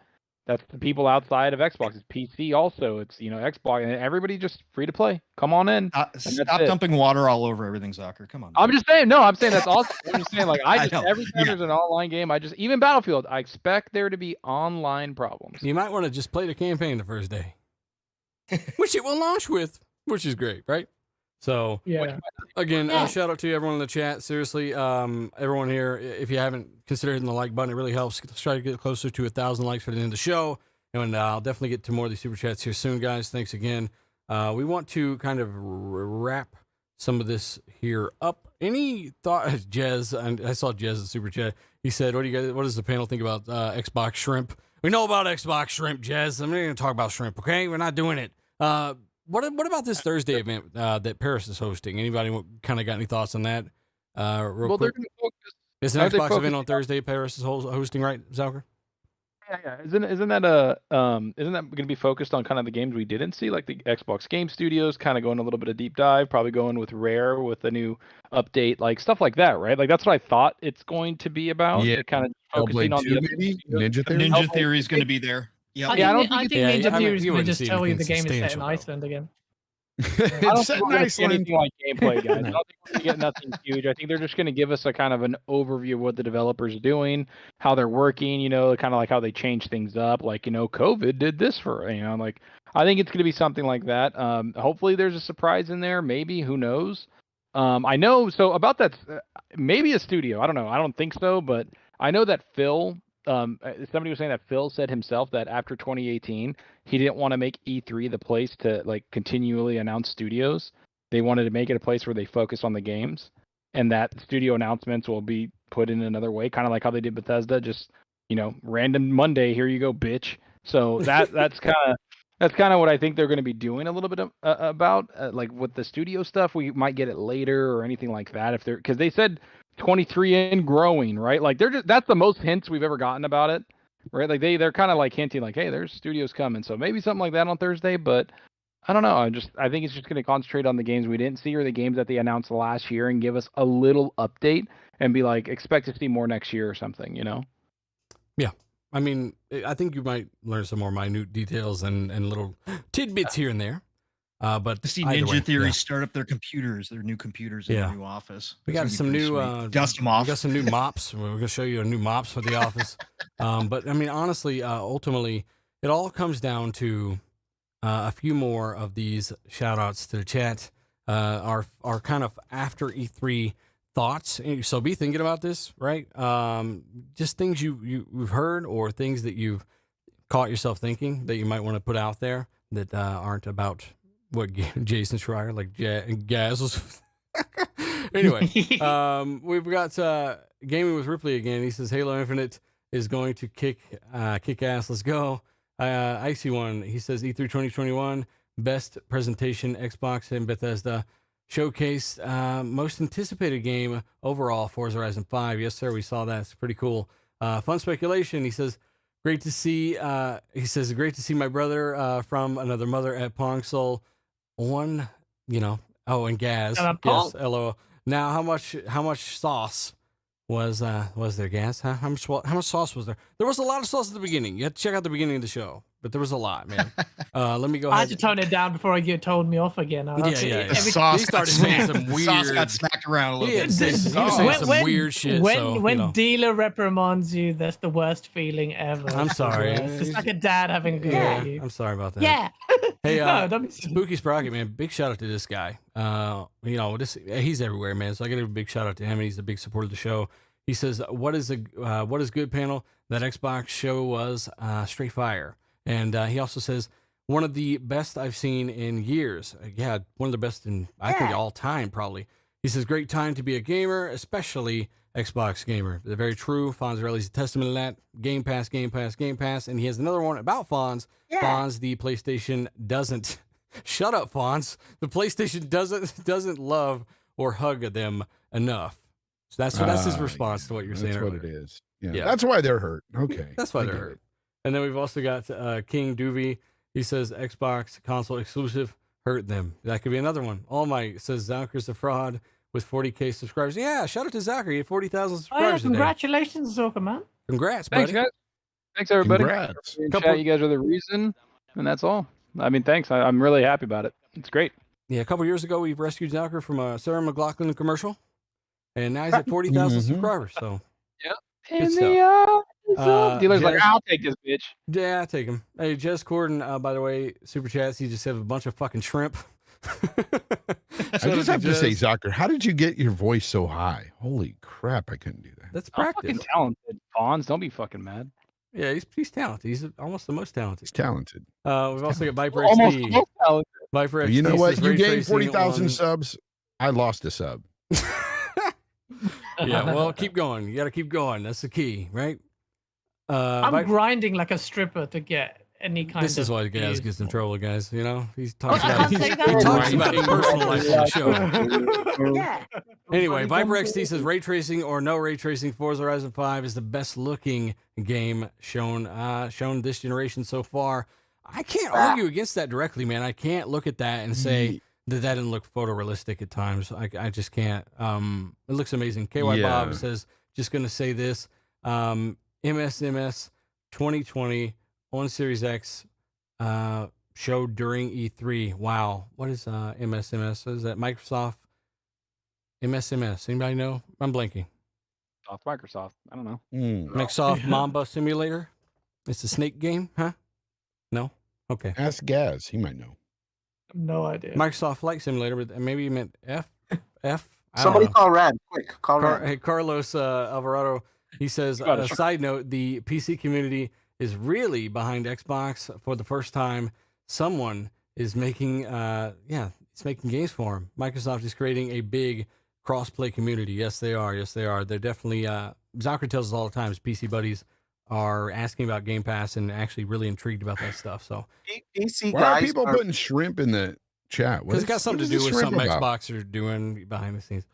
That's the people outside of Xbox. It's PC also. It's Xbox, and everybody just free to play. Come on in. Stop dumping water all over everything, Soccer. Come on. I'm just saying. No, I'm saying that's awesome. I'm just saying, like, every time there's an online game, even Battlefield, I expect there to be online problems. You might want to just play the campaign the first day, which it will launch with, which is great, right? So again, shout out to everyone in the chat. Seriously, everyone here, if you haven't considered hitting the like button, it really helps. Let's try to get closer to 1,000 likes for the end of the show. And I'll definitely get to more of these super chats here soon, guys. Thanks again. We want to kind of wrap some of this here up. Any thought, Jez? I saw Jez's super chat. He said, "What does the panel think about Xbox shrimp?" We know about Xbox shrimp, Jez. I'm not going to talk about shrimp. Okay, we're not doing it. What about this Thursday event that Paris is hosting? Anybody kind of got any thoughts on that? Real quick. It's an Xbox event on Thursday. Paris is hosting, right, Zalker? Yeah. Isn't that going to be focused on kind of the games we didn't see, like the Xbox Game Studios, kind of going a little bit of deep dive, probably going with Rare with a new update, like stuff like that, right? Like that's what I thought it's going to be about. Yeah, kind of focusing on maybe Ninja Theory is going to be there. I think Ninja Theory is going to just tell you the game is set in Iceland again. I don't It's set think we're in going to see Iceland. anything like gameplay, guys. I don't think we're going to get nothing huge. I think they're just going to give us a kind of an overview of what the developers are doing, how they're working, kind of like how they change things up. Like, COVID did this for, like, I think it's going to be something like that. Hopefully there's a surprise in there. Maybe, who knows? I know, so about that, maybe a studio. I don't know. I don't think so, but I know that Phil, somebody was saying that Phil said himself that after 2018, he didn't want to make E3 the place to like continually announce studios. They wanted to make it a place where they focus on the games, and that studio announcements will be put in another way, kind of like how they did Bethesda, just random Monday, here you go, bitch. So that's kind of what I think they're going to be doing a little bit of, about like with the studio stuff. We might get it later or anything like that if they're, because they said 23 and growing, right? Like that's the most hints we've ever gotten about it, right? Like they're kind of like hinting like, hey, there's studios coming, so maybe something like that on Thursday. But I don't know. I think it's just going to concentrate on the games we didn't see or the games that they announced last year and give us a little update and be like, expect to see more next year or something, Yeah. I mean, I think you might learn some more minute details and little tidbits here and there. But To see either Ninja way, Theory yeah. start up their new computers in Yeah. their new office. We It's got gonna be some pretty new sweet. Dust them off. We got some new mops. We're going to show you a new mops for the office. But I mean, honestly, ultimately, it all comes down to a few more of these shout outs to the chat. Our kind of after E3 thoughts. So be thinking about this, right? Just things you've heard or things that you've caught yourself thinking that you might want to put out there that aren't about what Jason Schreier, like Gaz was. Anyway, we've got Gaming with Ripley again. He says Halo Infinite is going to kick ass. Let's go. Icy One, he says E3 2021, best presentation, Xbox and Bethesda. Showcase, most anticipated game overall, Forza Horizon 5. Yes, sir, we saw that. It's pretty cool. Fun speculation. He says, great to see my brother from another mother at Pong Soul. One, and Gaz. Yes, LOL. Now, how much sauce was there, Gaz? Huh? How much sauce was there? There was a lot of sauce at the beginning. You had to check out the beginning of the show, but there was a lot, man. Let me go ahead. I had to tone it down before I get told me off again. Yeah. The sauce He started saying some the weird. sauce got smacked around a little He bit. was saying some weird shit. When dealer reprimands you, that's the worst feeling ever. I'm sorry. It's just like a dad having a go at you. I'm sorry about that. Yeah. Hey, No, don't be Spooky Sprocket, man, big shout out to this guy. He's everywhere, man. So I get a big shout out to him, and he's a big supporter of the show. He says, "What is good panel? That Xbox show was straight fire." And he also says, "One of the best I've seen in years. Yeah, one of the best in I think all time, probably." He says, "Great time to be a gamer, especially Xbox gamer." They're very true. Fonzarelli's a testament to that. Game Pass, Game Pass, Game Pass. And he has another one about Fonz. Yeah. Fonz, the PlayStation doesn't. Shut up, Fonz. The PlayStation doesn't love or hug them enough. So that's his response to what you're saying. That's what earlier. it is. Yeah. That's why they're hurt. Okay. That's why they're hurt. And then we've also got King Doovie. He says Xbox console exclusive hurt them. That could be another one. All Might says Zachry's a fraud with 40K subscribers. Yeah, shout out to Zachary at 40,000 subscribers today. Congratulations, Zucker, man. Congrats, Thanks, buddy. Guys. Thanks, everybody. Congrats. You guys are the reason, and that's all. I mean, thanks. I'm really happy about it. It's great. Yeah, a couple years ago, we rescued Zachary from a Sarah McLachlan commercial, and now he's at 40,000 subscribers. So, yeah. Good stuff. Dealer's like, I'll take this bitch. Yeah, take him. Hey, Jess Corden, by the way, super chats. You just have a bunch of fucking shrimp. I just have to say, Zucker, how did you get your voice so high? Holy crap, I couldn't do that. That's practice. I'm fucking talented, Fonz. Don't be fucking mad. Yeah, he's talented. He's almost the most talented. He's talented. We've also got Viper Almost XT. the most talented. Viper XT. You know what? says You ray gained tracing 40,000 on- subs. I lost a sub. Yeah, well, keep going. You got to keep going. That's the key, right? I'm grinding like a stripper to get any kind of. This is why Gaz views. gets in trouble, guys. You know, he talks I about can't say he that. talks about his personal life on the show. Yeah. Anyway, Viper XT says ray tracing or no ray tracing. Forza Horizon 5 is the best looking game shown this generation so far. I can't argue against that directly, man. I can't look at that and say that didn't look photorealistic at times. I just can't. It looks amazing. KY Bob says, just going to say this. MSMS 2020 on Series X showed during E3. Wow. What is MSMS? Is that Microsoft MSMS? Anybody know? I'm blanking. Off Microsoft. I don't know. Microsoft Mamba Simulator? It's a snake game, huh? No? Okay. Ask Gaz. He might know. No idea. Microsoft Flight Simulator, but maybe you meant F? I don't Somebody know. call Rad, quick. Call Rad. Hey, Carlos Alvarado, he says, Got it. side note, the PC community is really behind Xbox for the first time. Someone is making, it's making games for them. Microsoft is creating a big cross-play community. Yes, they are. Yes, they are. They're definitely, Zachary tells us all the time, his PC buddies are asking about Game Pass and actually really intrigued about that stuff. So, PC Why are guys people putting shrimp in the chat? because it's got something to do with shrimp something about? Xbox are doing behind the scenes.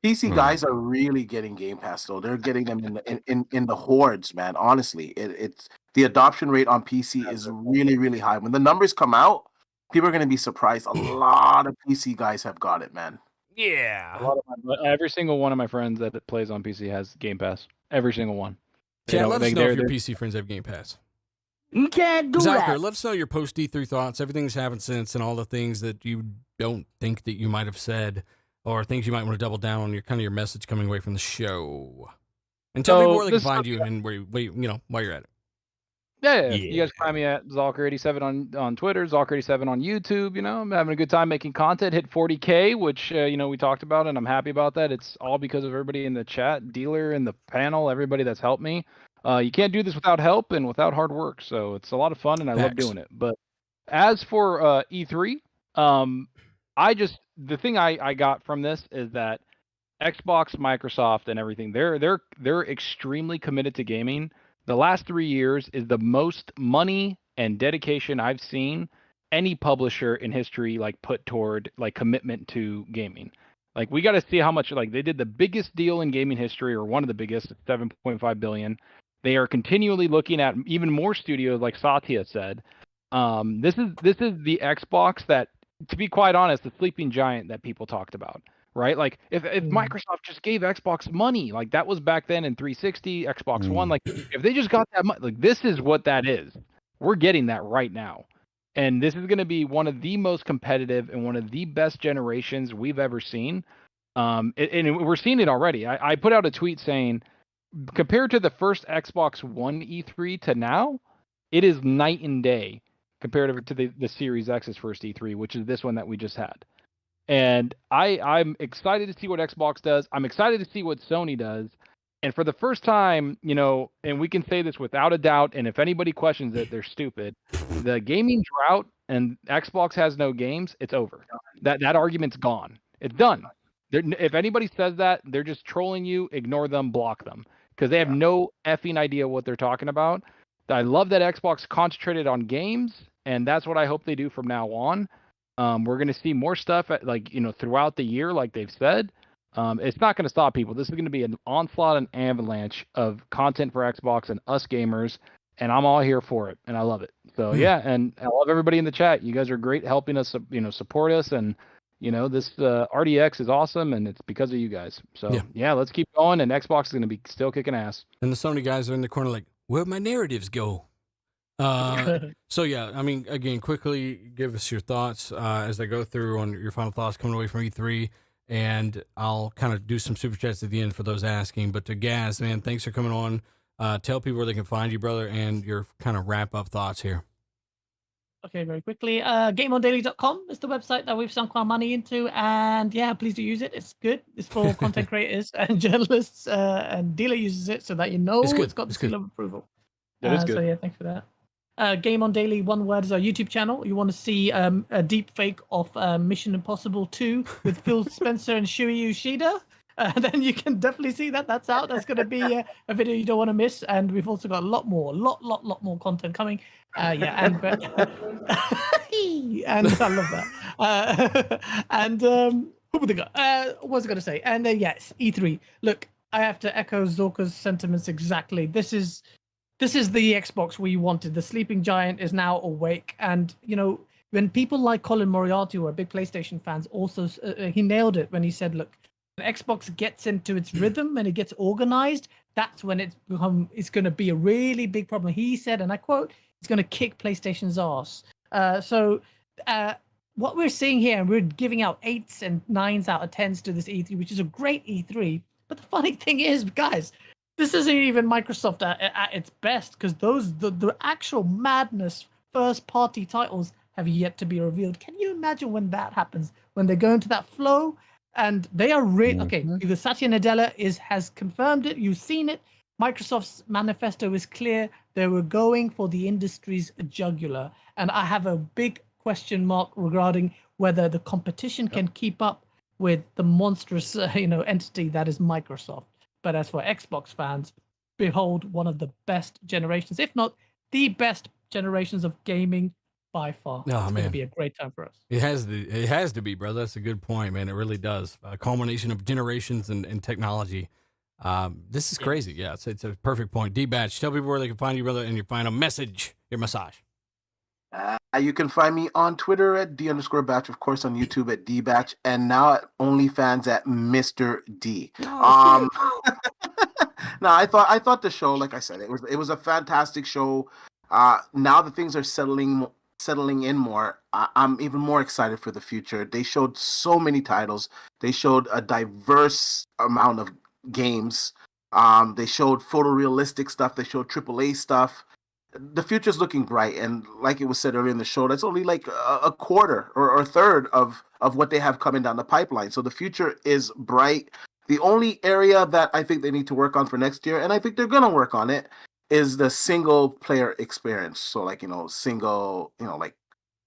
PC guys are really getting Game Pass though. They're getting them in the hordes, man. Honestly, it's the adoption rate on PC is really, really high. When the numbers come out, people are going to be surprised. A lot of PC guys have got it, man. Yeah. A lot of every single one of my friends that plays on PC has Game Pass. Every single one. Chat, let us know if your they're- PC friends have Game Pass. You can't do Zucker, that. let us know your post D3 thoughts, everything that's happened since, and all the things that you don't think that you might have said, or things you might want to double down on your message coming away from the show. And tell So people where they can this- find you and where while you're at it. Yeah. You guys find me at Zalker87 on Twitter, Zalker87 on YouTube. I'm having a good time making content. Hit 40K, which we talked about, and I'm happy about that. It's all because of everybody in the chat, dealer in the panel, everybody that's helped me. You can't do this without help and without hard work, so it's a lot of fun, and I love Facts. doing it. But as for E3, the thing I got from this is that Xbox, Microsoft, and everything, they're extremely committed to gaming. The last 3 years is the most money and dedication I've seen any publisher in history put toward commitment to gaming. We got to see how much they did the biggest deal in gaming history, or one of the biggest, $7.5 billion. They are continually looking at even more studios, like Satya said. This is the Xbox that, to be quite honest, the sleeping giant that people talked about. Right? If Microsoft just gave Xbox money, that was back then in 360, Xbox One, if they just got that money, this is what that is. We're getting that right now. And this is going to be one of the most competitive and one of the best generations we've ever seen. And we're seeing it already. I put out a tweet saying, compared to the first Xbox One E3 to now, it is night and day compared to the Series X's first E3, which is this one that we just had. And I'm excited to see what Xbox does. I'm excited to see what Sony does. And for the first time, and we can say this without a doubt, and if anybody questions it, they're stupid. The gaming drought and Xbox has no games, it's over. That argument's gone. It's done. If anybody says that, they're just trolling you. Ignore them, block them, because they have no effing idea what they're talking about. I love that Xbox concentrated on games, and that's what I hope they do from now on. We're going to see more stuff throughout the year, like they've said. It's not going to stop people. This is going to be an onslaught and avalanche of content for Xbox and us gamers, and I'm all here for it, and I love it. So yeah, and I love everybody in the chat. You guys are great helping us, support us, and this RDX is awesome, and it's because of you guys. So yeah, let's keep going, and Xbox is going to be still kicking ass. And the Sony guys are in the corner like, where'd my narratives go? So yeah, I mean, again, quickly give us your thoughts as I go through on your final thoughts coming away from E3, and I'll kind of do some super chats at the end for those asking. But to Gaz, man, thanks for coming on. Tell people where they can find you, brother, and your kind of wrap up thoughts here. Okay, very quickly. GameOnDaily.com is the website that we've sunk our money into, and yeah, please do use it. It's good. It's for content creators and journalists, and dealer uses it so that it's got the seal of approval. That is good. So yeah, thanks for that. Game on Daily, one word, is our YouTube channel. You want to see a deep fake of Mission Impossible 2 with Phil Spencer and Shuei Yoshida? Then you can definitely see that. That's out. That's going to be a video you don't want to miss. And we've also got a lot more content coming. And I love that. Who would they got? What was I going to say? And then yes, E3. Look, I have to echo Zorka's sentiments exactly. This is the Xbox we wanted. The sleeping giant is now awake, and when people like Colin Moriarty, who are big PlayStation fans, also he nailed it when he said, "Look, when Xbox gets into its rhythm and it gets organized, that's when it's going to be a really big problem." He said, and I quote, "It's going to kick PlayStation's ass." What we're seeing here, and we're giving out 8s and 9s out of 10s to this E3, which is a great E3. But the funny thing is, guys, this isn't even Microsoft at its best, because the actual madness first-party titles have yet to be revealed. Can you imagine when that happens? When they go into that flow, and they are okay. Either Satya Nadella has confirmed it. You've seen it. Microsoft's manifesto is clear. They were going for the industry's jugular, and I have a big question mark regarding whether the competition can keep up with the monstrous, entity that is Microsoft. But as for Xbox fans, behold one of the best generations, if not the best generations of gaming by far. Oh, it's man. going to be a great time for us. It has to be, brother. That's a good point, man. It really does. A culmination of generations and technology. This is crazy. Yeah, it's a perfect point. D-Batch, tell people where they can find you, brother, and your final message, your massage. You can find me on Twitter at D_Batch, of course, on YouTube at DBatch, and now at OnlyFans at Mr. D. No, I thought the show, like I said, it was a fantastic show. Now that things are settling in more, I'm even more excited for the future. They showed so many titles. They showed a diverse amount of games. They showed photorealistic stuff. They showed AAA stuff. The future's looking bright, and like it was said earlier in the show, that's only like a quarter or a third of what they have coming down the pipeline. So the future is bright. The only area that I think they need to work on for next year, and I think they're gonna work on it, is the single player experience. So like single, like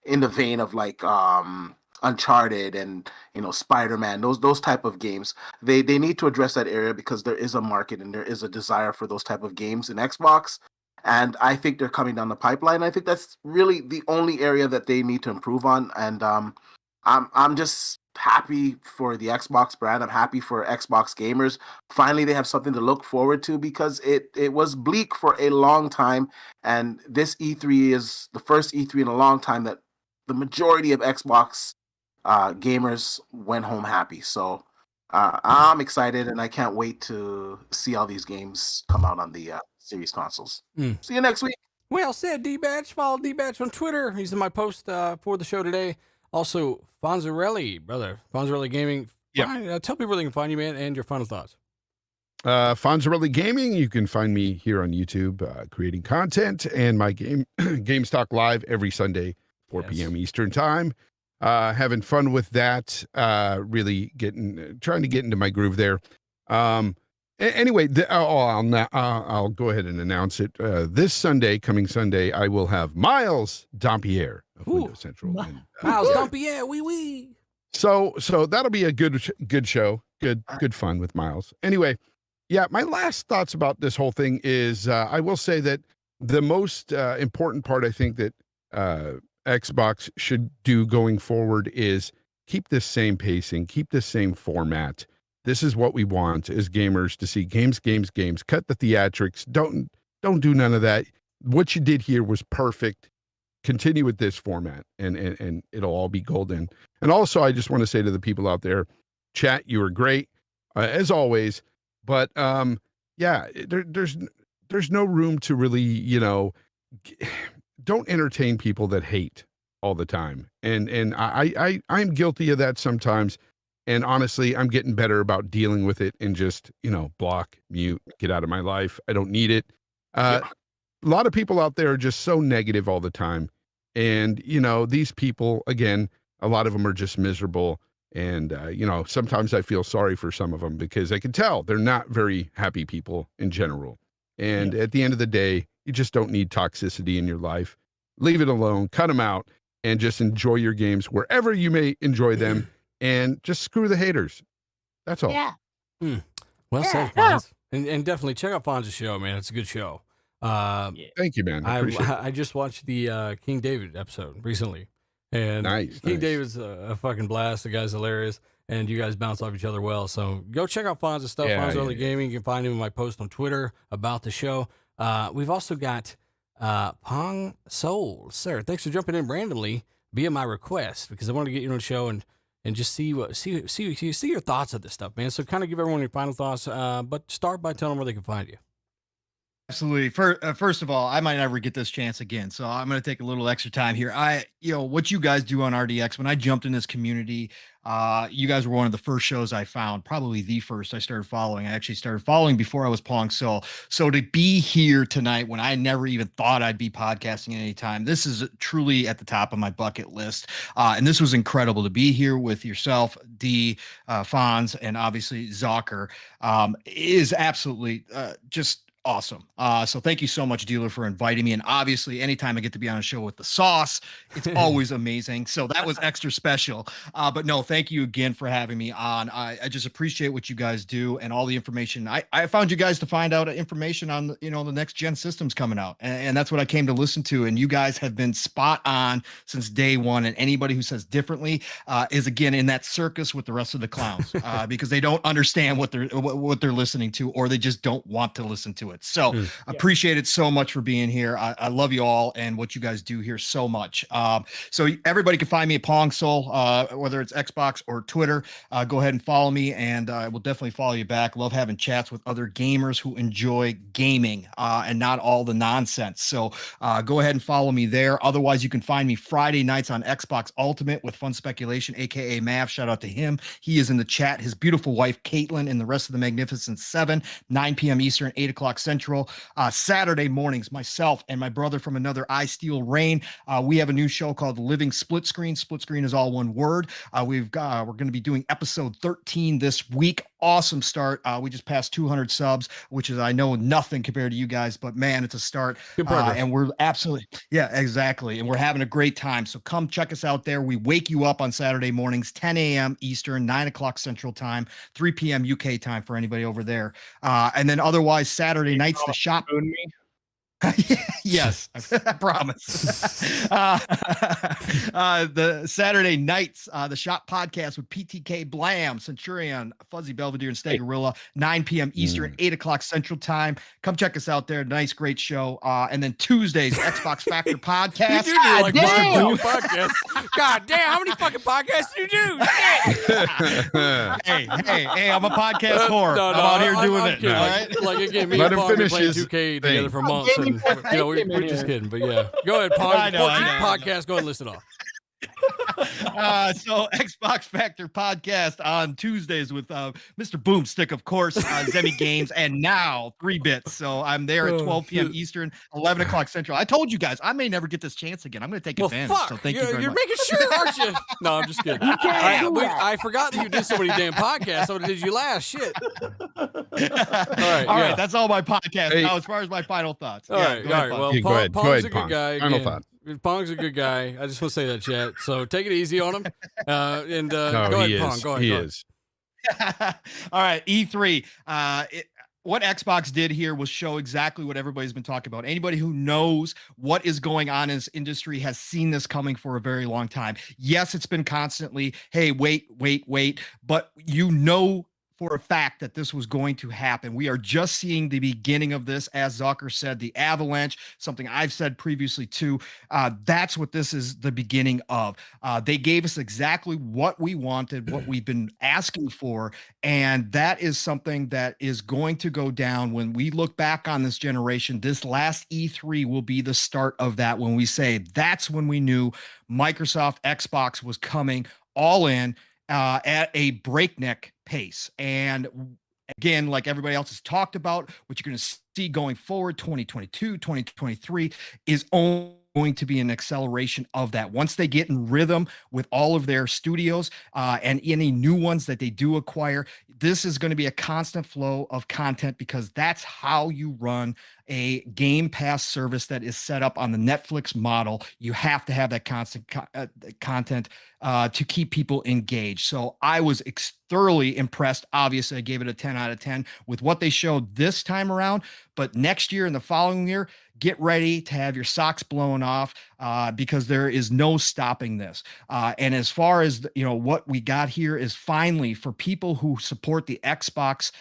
in the vein of like Uncharted and Spider-Man, those type of games. They need to address that area because there is a market and there is a desire for those type of games in Xbox. And I think they're coming down the pipeline. I think that's really the only area that they need to improve on. And I'm just happy for the Xbox brand. I'm happy for Xbox gamers. Finally, they have something to look forward to, because it was bleak for a long time. And this E3 is the first E3 in a long time that the majority of Xbox gamers went home happy. So I'm excited, and I can't wait to see all these games come out on the Series consoles. See you next week. Well said, D-Batch. Follow D-Batch on Twitter. He's in my post for the show today. Also, Fonzarelli, brother. Fonzarelli Gaming. Yeah. Tell people where they can find you, man, and your final thoughts. Fonzarelli Gaming. You can find me here on YouTube creating content, and my Game Stock Live every Sunday, 4 p.m. Eastern Time. Having fun with that. Really trying to get into my groove there. Anyway, I'll go ahead and announce it. This coming Sunday, I will have Miles Dampier of Windows Central. Miles Dampier, wee. So that'll be a good show. Good fun with Miles. Anyway, yeah, my last thoughts about this whole thing is I will say that the most important part I think that Xbox should do going forward is keep this same pacing, keep this same format. This is what we want as gamers, to see games. Cut the theatrics. Don't do none of that. What you did here was perfect. Continue with this format, and it'll all be golden. And also, I just want to say to the people out there, chat, you were great as always. But there's no room to really, don't entertain people that hate all the time. And I'm guilty of that sometimes. And honestly, I'm getting better about dealing with it and just, block, mute, get out of my life. I don't need it. A lot of people out there are just so negative all the time. And, these people, again, a lot of them are just miserable. And, sometimes I feel sorry for some of them because I can tell they're not very happy people in general. And at the end of the day, you just don't need toxicity in your life. Leave it alone, cut them out, and just enjoy your games wherever you may enjoy them. And just screw the haters. That's all. Yeah. Well said, Fonz. And definitely check out Fonz's show, man. It's a good show. Thank you, man. I just watched the King David episode recently. And nice. David's a fucking blast. The guy's hilarious. And you guys bounce off each other well. So go check out Fonz's stuff. Fonz Early Gaming. You can find him in my post on Twitter about the show. We've also got Pong Soul. Sir, thanks for jumping in randomly via my request, because I wanted to get you on the show and just see your thoughts of this stuff, man. So kind of give everyone your final thoughts, but start by telling them where they can find you. Absolutely. First of all, I might never get this chance again, so I'm going to take a little extra time here. What you guys do on RDX, when I jumped in this community, you guys were one of the first shows I found, probably the first I started following. I actually started following before I was Pong Soul. So to be here tonight when I never even thought I'd be podcasting at any time, this is truly at the top of my bucket list. And this was incredible to be here with yourself, D, Fonz, and obviously Zocker. Is absolutely just awesome. So thank you so much, Dealer, for inviting me. And obviously, anytime I get to be on a show with the sauce, it's always amazing. So that was extra special. But no, thank you again for having me on. I just appreciate what you guys do and all the information. I found you guys to find out information on the next gen systems coming out, and that's what I came to listen to. And you guys have been spot on since day one. And anybody who says differently is again in that circus with the rest of the clowns because they don't understand what they're listening to, or they just don't want to listen to it. So appreciate it so much for being here. I love you all and what you guys do here so much. So everybody can find me at Pong Soul, whether it's Xbox or Twitter. Go ahead and follow me, and I will definitely follow you back. Love having chats with other gamers who enjoy gaming and not all the nonsense. So go ahead and follow me there. Otherwise, you can find me Friday nights on Xbox Ultimate with Fun Speculation, aka Mav. Shout out to him. He is in the chat. His beautiful wife Caitlin and the rest of the Magnificent Seven, 9 p.m. Eastern, 8 o'clock Central. Saturday mornings, myself and my brother from another I Steel Rain, we have a new show called Living Split Screen. Split Screen is all one word. We're going to be doing episode 13 this week. Awesome start. We just passed 200 subs, which is, I know, nothing compared to you guys, but man, it's a start. And we're absolutely, exactly. And we're having a great time. So come check us out there. We wake you up on Saturday mornings, 10 a.m. Eastern, 9 o'clock Central Time, 3 p.m. UK time for anybody over there. And then otherwise, Saturday nights, the shop. Yes, I promise. The Saturday nights, the Shop Podcast with PTK Blam, Centurion, Fuzzy Belvedere, and Stegarilla, 9 p.m. Eastern, 8 o'clock Central Time. Come check us out there. Nice, great show. And then Tuesdays, Xbox Factor Podcast. You do like podcasts. God damn, how many fucking podcasts do you do? Hey, I'm a podcast whore. I'm out here doing it. All right? Like again, me Let and him Paul have been finish playing his 2K together for months, and we're just kidding. But yeah, go ahead, Paul. Podcast, go ahead and list it off. So Xbox Factor Podcast on Tuesdays with Mr. Boomstick, of course, Zemi Games, and now 3-Bits. So I'm there at 12 p.m. Eastern, 11 o'clock Central. I told you guys I may never get this chance again. I'm going to take advantage. Fuck. So thank you very You're much. making sure, aren't you? No, I'm just kidding. I forgot that you did so many damn podcasts. So did you last? Shit. All right. That's all my podcast. Hey. Now, as far as my final thoughts. All right. Well, Yeah, go ahead. Pong's a good Pong. guy. Final Again. thought. Pong's a good guy. I just want to say that, chat. So take it easy on him. Go ahead, Pong. Go ahead. He is. All right, E3. What Xbox did here was show exactly what everybody's been talking about. Anybody who knows what is going on in this industry has seen this coming for a very long time. Yes, it's been constantly, hey, wait, but you know for a fact that this was going to happen. We are just seeing the beginning of this, as Zucker said, the avalanche, something I've said previously too. That's what this is the beginning of. They gave us exactly what we wanted, what we've been asking for, and that is something that is going to go down when we look back on this generation. This last E3 will be the start of that, when we say that's when we knew Microsoft Xbox was coming all in at a breakneck pace. And again, like everybody else has talked about, what you're going to see going forward, 2022, 2023 is only going to be an acceleration of that. Once they get in rhythm with all of their studios and any new ones that they do acquire, this is going to be a constant flow of content, because that's how you run a Game Pass service that is set up on the Netflix model. You have to have that constant content to keep people engaged. So I was thoroughly impressed. Obviously, I gave it a 10 out of 10 with what they showed this time around. But next year and the following year, get ready to have your socks blown off because there is no stopping this. And as far as what we got here is finally for people who support the Xbox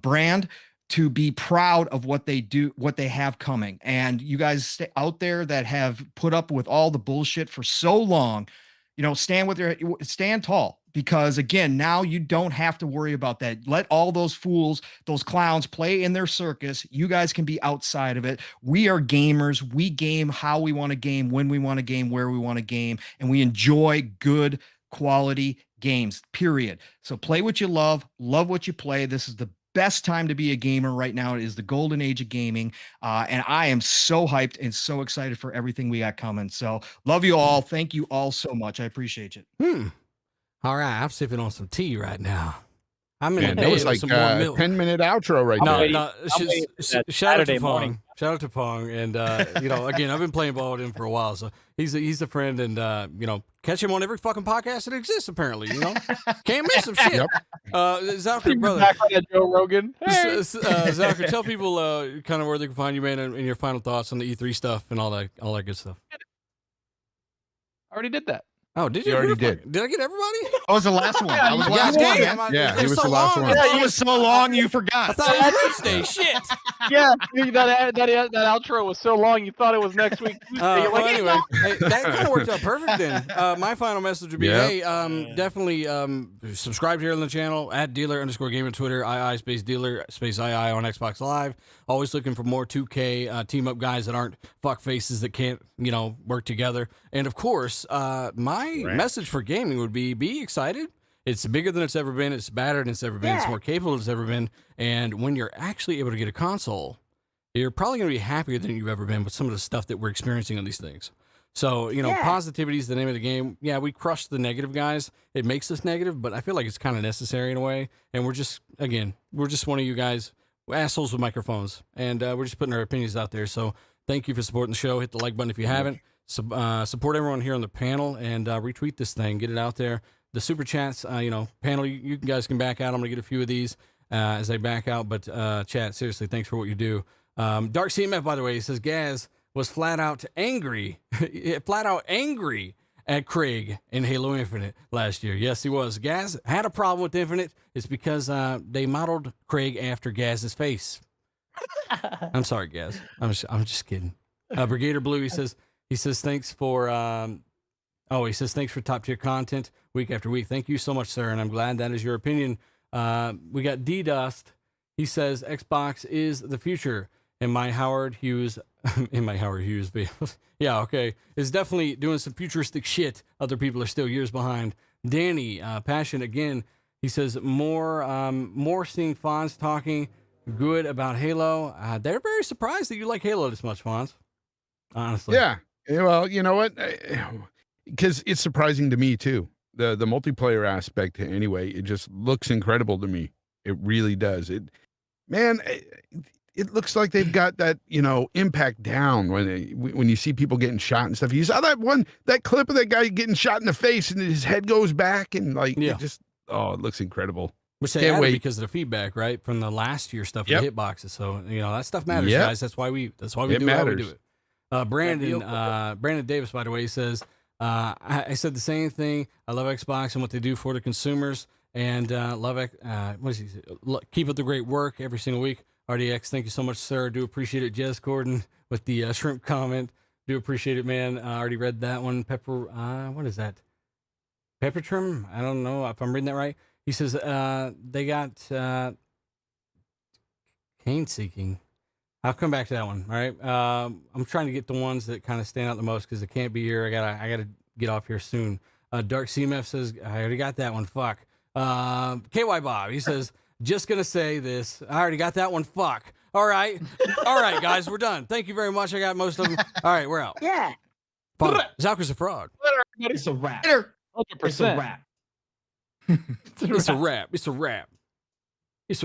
brand to be proud of what they do, what they have coming. And you guys out there that have put up with all the bullshit for so long, stand tall. because again, now you don't have to worry about that. Let all those fools, those clowns play in their circus. You guys can be outside of it. We are gamers. We game how we want to game, when we want to game, where we want to game, and we enjoy good quality games, period. So play what you love what you play. This is the best time to be a gamer right now. It is the golden age of gaming. And I am so hyped and so excited for everything we got coming. So love you all. Thank you all so much. I appreciate it. All right, I'm sipping on some tea right now. I'm in Man, the that bed was with like some warm milk. 10-minute outro right No, there. no, shout out to Pong. Shout out to Pong. And, you know, again, I've been playing ball with him for a while. So he's a friend. And, you know, catch him on every fucking podcast that exists, apparently. You know, can't miss him shit. Yep. Zalker, brother. Back on that Joe Rogan. Hey. Zalker, tell people kind of where they can find you, man, and your final thoughts on the E3 stuff and all that good stuff. I already did that. Oh, did you? You already did. Did I get everybody? I was the last one. I was the last one, man. Yeah, he was the last one. Yeah, it was so long you I forgot. thought it was Wednesday. Shit. Yeah, that outro was so long you thought it was next week. Tuesday. Well, anyway, hey, that kind of worked out perfect then. My final message would be, hey, definitely subscribe here on the channel, @dealer_game on Twitter, ii_dealer _ii on Xbox Live. Always looking for more 2K team up guys that aren't fuck faces that can't, you know, work together. And of course, my message for gaming would be excited. It's bigger than it's ever been. It's badder than it's ever been. It's more capable than it's ever been. And when you're actually able to get a console, you're probably going to be happier than you've ever been with some of the stuff that we're experiencing on these things. So, you know, positivity is the name of the game. Yeah, we crush the negative guys. It makes us negative, but I feel like it's kind of necessary in a way. And we're just one of you guys, assholes with microphones. And we're just putting our opinions out there. So thank you for supporting the show. Hit the like button if you haven't. Support everyone here on the panel and retweet this thing. Get it out there. The super chats, you know, panel, you guys can back out. I'm going to get a few of these as I back out. But chat, seriously, thanks for what you do. Dark CMF, by the way, he says Gaz was flat out angry at Craig in Halo Infinite last year. Yes, he was. Gaz had a problem with Infinite. It's because they modeled Craig after Gaz's face. I'm sorry, Gaz. I'm just kidding. Brigader Blue, he says thanks for thanks for top tier content week after week. Thank you so much, sir, and I'm glad that is your opinion. We got D Dust. He says Xbox is the future. In my Howard Hughes videos. Yeah, okay. Is definitely doing some futuristic shit. Other people are still years behind. Danny, Passion again. He says more seeing Fonz talking good about Halo. They're very surprised that you like Halo this much, Fonz. Honestly. Yeah. Well, you know what? Because it's surprising to me too. The multiplayer aspect, anyway, it just looks incredible to me. It really does. It looks like they've got that, you know, impact down when you see people getting shot and stuff. You saw that clip of that guy getting shot in the face and his head goes back and like, it looks incrable. Which they added because of the feedback, right? From the last year stuff with hitboxes. So, you know, that stuff matters, guys. That's why we do how we do it. Brandon Davis, by the way, says, I said the same thing. I love Xbox and what they do for the consumers and keep up the great work every single week. RDX, thank you so much, sir. Do appreciate it. Jez Gordon with the shrimp comment. Do appreciate it, man. I already read that one. What is that? Peppertrim? I don't know if I'm reading that right. He says they got cane seeking. I'll come back to that one. All right. I'm trying to get the ones that kind of stand out the most because they can't be here. I gotta get off here soon. Dark CMF says I already got that one. Fuck. KY Bob. He says. Just going to say this. I already got that one. Fuck. All right. All right, guys. We're done. Thank you very much. I got most of them. All right. We're out. Yeah. Zalker's a fraud. It's a wrap. 100%. It's a wrap. It's a wrap. It's a wrap.